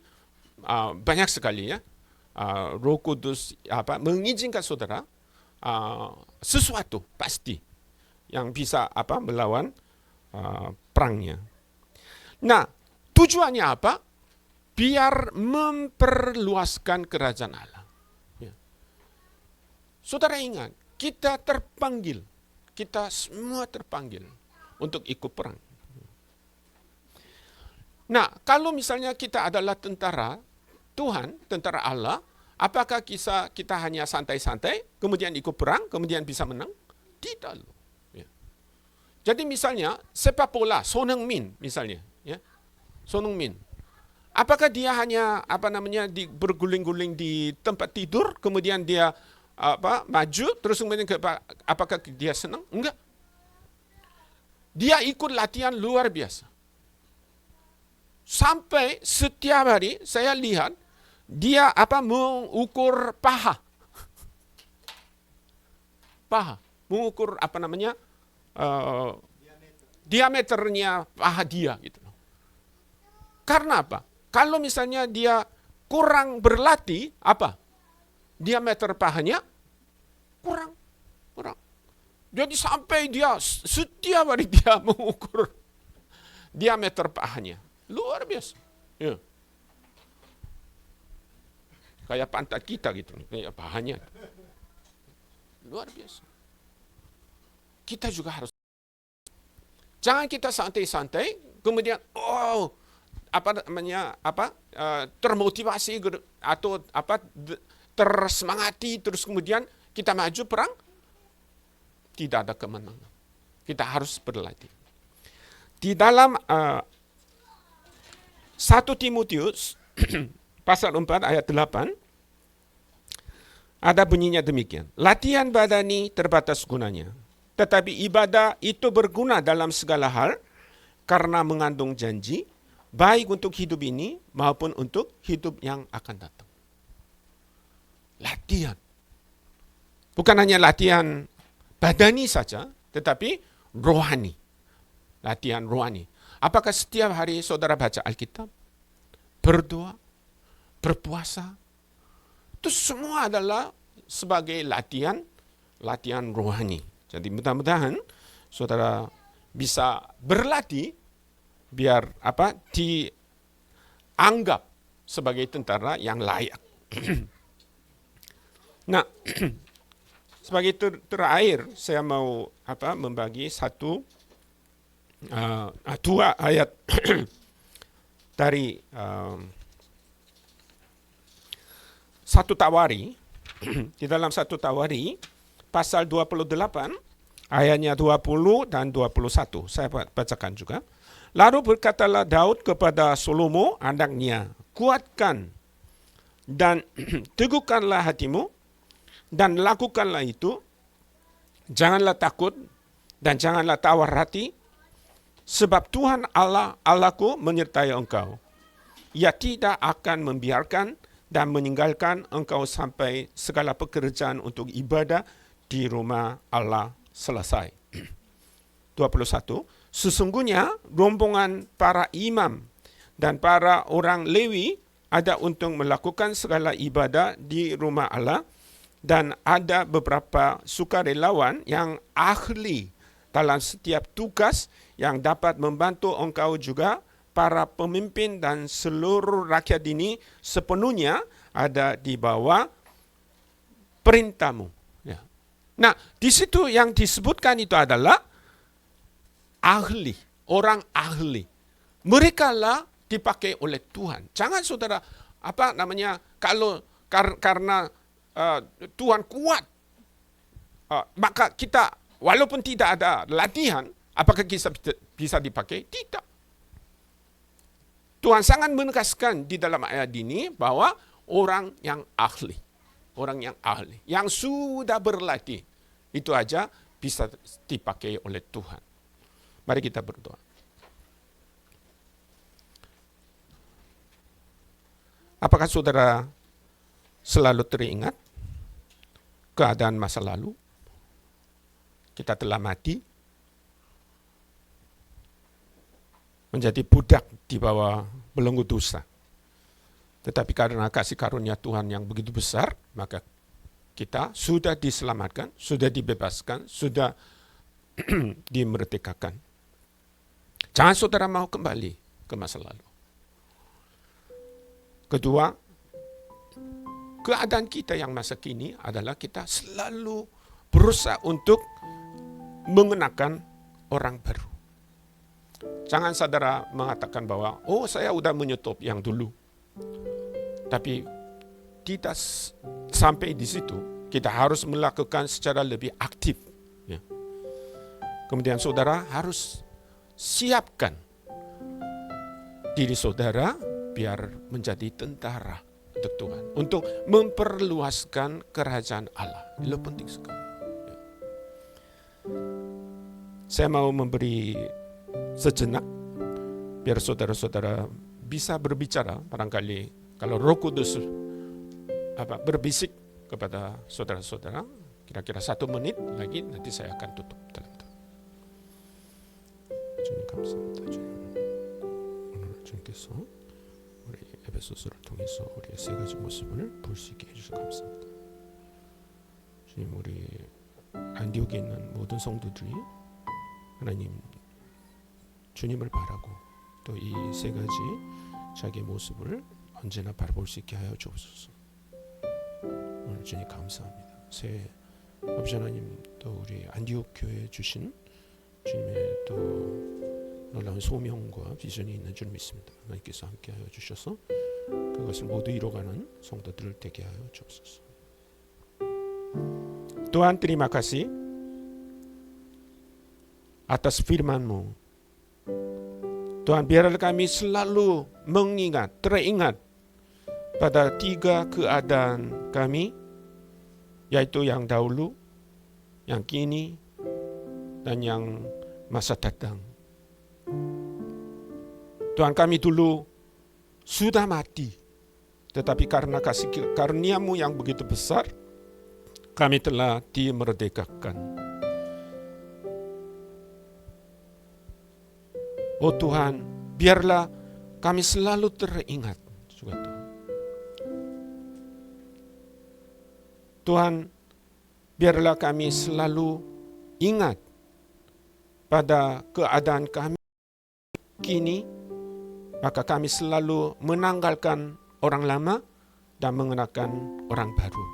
banyak sekali ya. Roh Kudus mengizinkan saudara sesuatu pasti yang bisa melawan perangnya. Nah, tujuannya apa? Biar memperluaskan kerajaan Allah. Ya. Saudara ingat, kita terpanggil, kita semua terpanggil untuk ikut perang. Nah, kalau misalnya kita adalah tentara Tuhan, tentara Allah, apakah kita hanya santai-santai, kemudian ikut perang, kemudian bisa menang? Tidak loh. Ya. Jadi misalnya, sepak bola, Son Heung-min misalnya. Ya. Son Heung-min. Apakah dia hanya berguling-guling di tempat tidur, kemudian dia maju, terus kemudian apakah dia senang? Enggak. Dia ikut latihan luar biasa. Sampai setiap hari saya lihat dia mengukur paha, mengukur diameternya paha dia gitu. Karena apa? Kalau misalnya dia kurang berlatih, diameter pahanya kurang. Jadi sampai dia setiap hari dia mengukur diameter pahanya. Luar biasa. Ya. Kayak pantat kita gitu, kayak pahanya. Luar biasa. Kita juga harus. Jangan kita santai-santai, kemudian termotivasi atau tersemangati, terus kemudian kita maju perang, tidak ada kemenangan. Kita harus berlatih. Di dalam 1 Timotius pasal 4 ayat 8 ada bunyinya demikian. Latihan badani terbatas gunanya, tetapi ibadah itu berguna dalam segala hal karena mengandung janji, baik untuk hidup ini maupun untuk hidup yang akan datang. Latihan. Bukan hanya latihan badani saja, tetapi rohani. Latihan rohani. Apakah setiap hari saudara baca Alkitab, berdoa, berpuasa? Itu semua adalah sebagai latihan rohani. Jadi mudah-mudahan saudara bisa berlatih biar dianggap sebagai tentara yang layak. Nah, sebagai terakhir saya mau membagi dua ayat dari 1 Tawari. Di dalam 1 Tawari pasal 28 ayatnya 20 dan 21. Saya bacakan juga. Lalu berkatalah Daud kepada Salomo anaknya, kuatkan dan teguhkanlah hatimu dan lakukanlah itu. Janganlah takut dan janganlah tawar hati, sebab Tuhan Allahku menyertai engkau. Ia tidak akan membiarkan dan meninggalkan engkau sampai segala pekerjaan untuk ibadah di rumah Allah selesai. 21. Sesungguhnya rombongan para imam dan para orang Lewi ada untuk melakukan segala ibadah di rumah Allah, dan ada beberapa sukarelawan yang ahli dalam setiap tugas yang dapat membantu engkau juga, para pemimpin dan seluruh rakyat ini sepenuhnya ada di bawah perintahmu. Ya. Nah, di situ yang disebutkan itu adalah ahli, orang ahli. Mereka lah dipakai oleh Tuhan. Jangan saudara, kalau karena Tuhan kuat, maka kita walaupun tidak ada latihan, apakah kita bisa dipakai? Tidak. Tuhan sangat menegaskan di dalam ayat ini bahwa orang yang ahli, yang sudah berlatih, itu aja bisa dipakai oleh Tuhan. Mari kita berdoa. Apakah saudara selalu teringat keadaan masa lalu? Kita telah mati, menjadi budak di bawah belenggu dosa. Tetapi karena kasih karunia Tuhan yang begitu besar, maka kita sudah diselamatkan, sudah dibebaskan, sudah dimerdekakan. Jangan saudara mau kembali ke masa lalu. Kedua, keadaan kita yang masa kini adalah kita selalu berusaha untuk mengenakan orang baru. Jangan saudara mengatakan bahwa, saya udah menyetop yang dulu. Tapi tidak sampai di situ, kita harus melakukan secara lebih aktif. Ya. Kemudian saudara harus siapkan diri saudara biar menjadi tentara untuk Tuhan, untuk memperluaskan kerajaan Allah. Itu penting sekali. Ya. Saya mau memberi sejenak biar saudara-saudara bisa berbicara. Barangkali kalau Roh Kudus berbisik kepada saudara-saudara, kira-kira 1 menit lagi nanti saya akan tutup dalam doa. 주님 감사합니다. 주님 오늘 주님께서 우리 에베소서를 통해서 우리의 3가지 모습을 볼 수 있게 해주셔서 감사합니다. 주님, 우리 안디옥에 있는 모든 성도들이 하나님 주님을 바라고 또 이 3가지 자기의 모습을 언제나 바라볼 수 있게 하여 주옵소서. 오늘 주님 감사합니다. 새 아버지 하나님, 또 우리 안디옥 교회에 주신 주님의 또 놀라운 소명과 비전이 있는 줄 믿습니다. 하나님께서 함께하여 주셔서 그것을 모두 이뤄가는 성도들을 되게 하여 주옵소서. Tuhan, terima kasih atas firman-Mu. Tuhan, biarlah kami selalu teringat pada 3 keadaan kami, yaitu yang dahulu, yang kini, dan yang masa datang. Tuhan, kami dulu sudah mati, tetapi karena kasih karunia-Mu yang begitu besar, kami telah dimerdekakan. Oh Tuhan, biarlah kami selalu teringat juga Tuhan. Tuhan, biarlah kami selalu ingat pada keadaan kami kini, maka kami selalu menanggalkan orang lama dan mengenakan orang baru.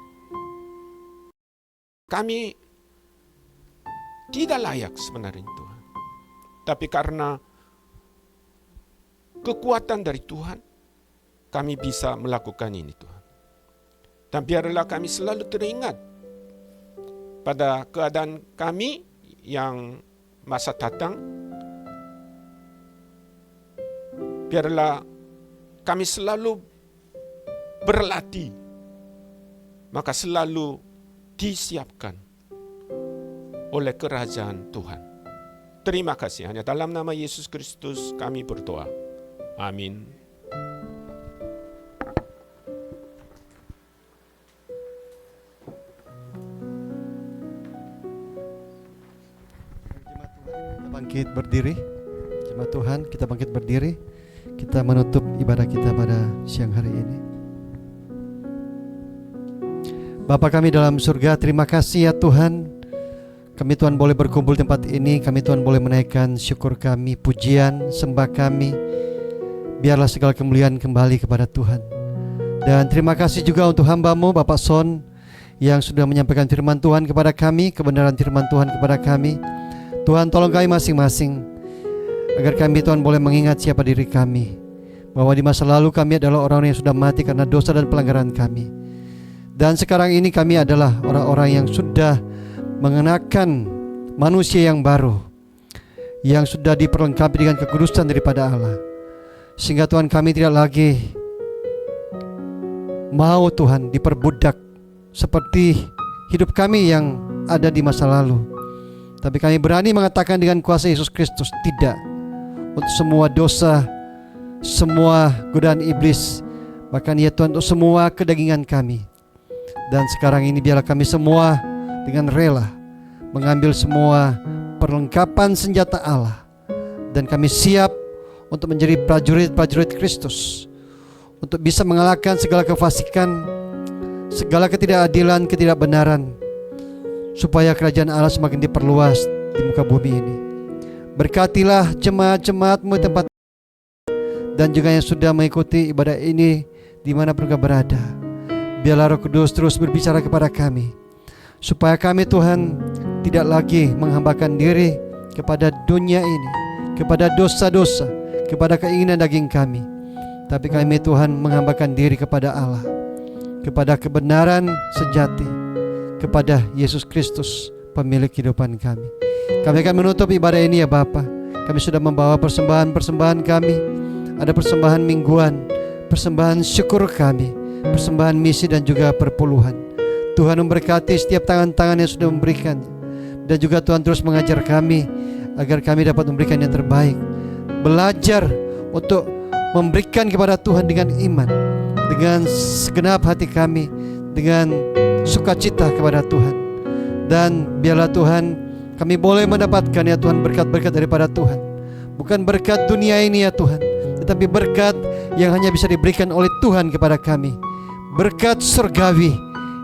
Kami tidak layak sebenarnya Tuhan, tapi karena kekuatan dari Tuhan, kami bisa melakukan ini Tuhan. Dan biarlah kami selalu teringat pada keadaan kami yang masa datang. Biarlah kami selalu berlatih, maka selalu disiapkan oleh kerajaan Tuhan. Terima kasih. Hanya dalam nama Yesus Kristus kami berdoa. Amin. Kita bangkit berdiri. Jemaat Tuhan, kita bangkit berdiri. Kita menutup ibadah kita pada siang hari ini. Bapa kami dalam surga, terima kasih ya Tuhan, Kami Tuhan boleh berkumpul di tempat ini, kami Tuhan boleh menaikkan syukur kami, pujian, sembah kami. Biarlah segala kemuliaan kembali kepada Tuhan. Dan terima kasih juga untuk hamba-Mu Bapak Son yang sudah menyampaikan firman Tuhan kepada kami, kebenaran firman Tuhan kepada kami. Tuhan tolong kami masing-masing, agar kami Tuhan boleh mengingat siapa diri kami, bahwa di masa lalu kami adalah orang-orang yang sudah mati karena dosa dan pelanggaran kami. Dan sekarang ini kami adalah orang-orang yang sudah mengenakan manusia yang baru, yang sudah diperlengkapi dengan kekudusan daripada Allah. Sehingga Tuhan kami tidak lagi mau Tuhan diperbudak seperti hidup kami yang ada di masa lalu. Tapi kami berani mengatakan dengan kuasa Yesus Kristus, tidak untuk semua dosa, semua godaan iblis, bahkan ya Tuhan untuk semua kedagingan kami. Dan sekarang ini biarlah kami semua dengan rela mengambil semua perlengkapan senjata Allah, dan kami siap untuk menjadi prajurit-prajurit Kristus, untuk bisa mengalahkan segala kefasikan, segala ketidakadilan, ketidakbenaran, supaya kerajaan Allah semakin diperluas di muka bumi ini. Berkatilah jemaat-jemaat-Mu di tempat, dan juga yang sudah mengikuti ibadah ini dimanapun mereka berada. Biarlah Roh Kudus terus berbicara kepada kami, supaya kami Tuhan tidak lagi menghambakan diri kepada dunia ini, kepada dosa-dosa, kepada keinginan daging kami. Tapi kami Tuhan menghambakan diri kepada Allah, kepada kebenaran sejati, kepada Yesus Kristus, pemilik kehidupan kami. Kami akan menutup ibadah ini ya Bapa. Kami sudah membawa persembahan-persembahan kami. Ada persembahan mingguan, persembahan syukur kami, persembahan misi dan juga perpuluhan. Tuhan memberkati setiap tangan-tangan yang sudah memberikan. Dan juga Tuhan terus mengajar kami agar kami dapat memberikan yang terbaik. Belajar untuk memberikan kepada Tuhan dengan iman, dengan segenap hati kami, dengan sukacita kepada Tuhan. Dan biarlah Tuhan kami boleh mendapatkan ya Tuhan berkat-berkat daripada Tuhan. Bukan berkat dunia ini ya Tuhan, tetapi berkat yang hanya bisa diberikan oleh Tuhan kepada kami. Berkat surgawi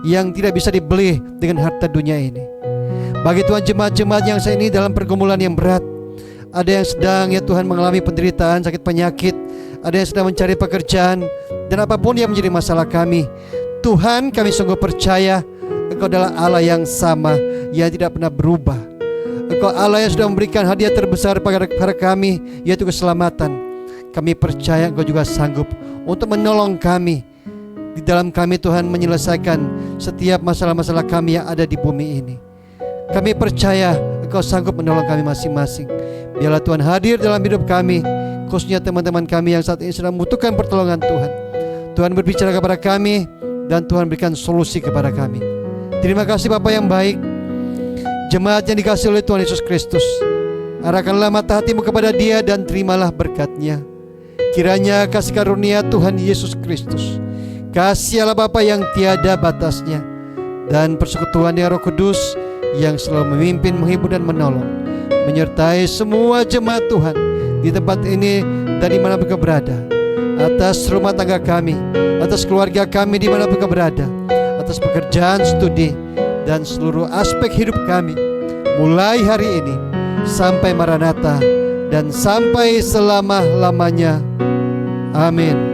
yang tidak bisa dibeli dengan harta dunia ini. Bagi Tuhan jemaat-jemaat yang saat ini dalam pergumulan yang berat, ada yang sedang ya Tuhan mengalami penderitaan, sakit penyakit, ada yang sedang mencari pekerjaan, dan apapun yang menjadi masalah kami, Tuhan kami sungguh percaya Engkau adalah Allah yang sama, yang tidak pernah berubah. Engkau Allah yang sudah memberikan hadiah terbesar kepada kami, yaitu keselamatan. Kami percaya Engkau juga sanggup untuk menolong kami di dalam kami Tuhan menyelesaikan setiap masalah-masalah kami yang ada di bumi ini. Kami percaya Engkau sanggup menolong kami masing-masing. Biarlah Tuhan hadir dalam hidup kami, khususnya teman-teman kami yang saat ini sedang membutuhkan pertolongan Tuhan. Tuhan berbicara kepada kami, dan Tuhan berikan solusi kepada kami. Terima kasih Bapa yang baik. Jemaat yang dikasihi oleh Tuhan Yesus Kristus, arahkanlah mata hatimu kepada Dia dan terimalah berkat-Nya. Kiranya kasih karunia Tuhan Yesus Kristus, kasih Allah Bapa yang tiada batasnya, dan persekutuan Roh Kudus yang selalu memimpin, menghibur dan menolong, menyertai semua jemaat Tuhan di tempat ini dan dimanapun kau berada. Atas rumah tangga kami, atas keluarga kami dimanapun kau berada, atas pekerjaan, studi, dan seluruh aspek hidup kami, mulai hari ini sampai Maranatha dan sampai selama-lamanya. Amin.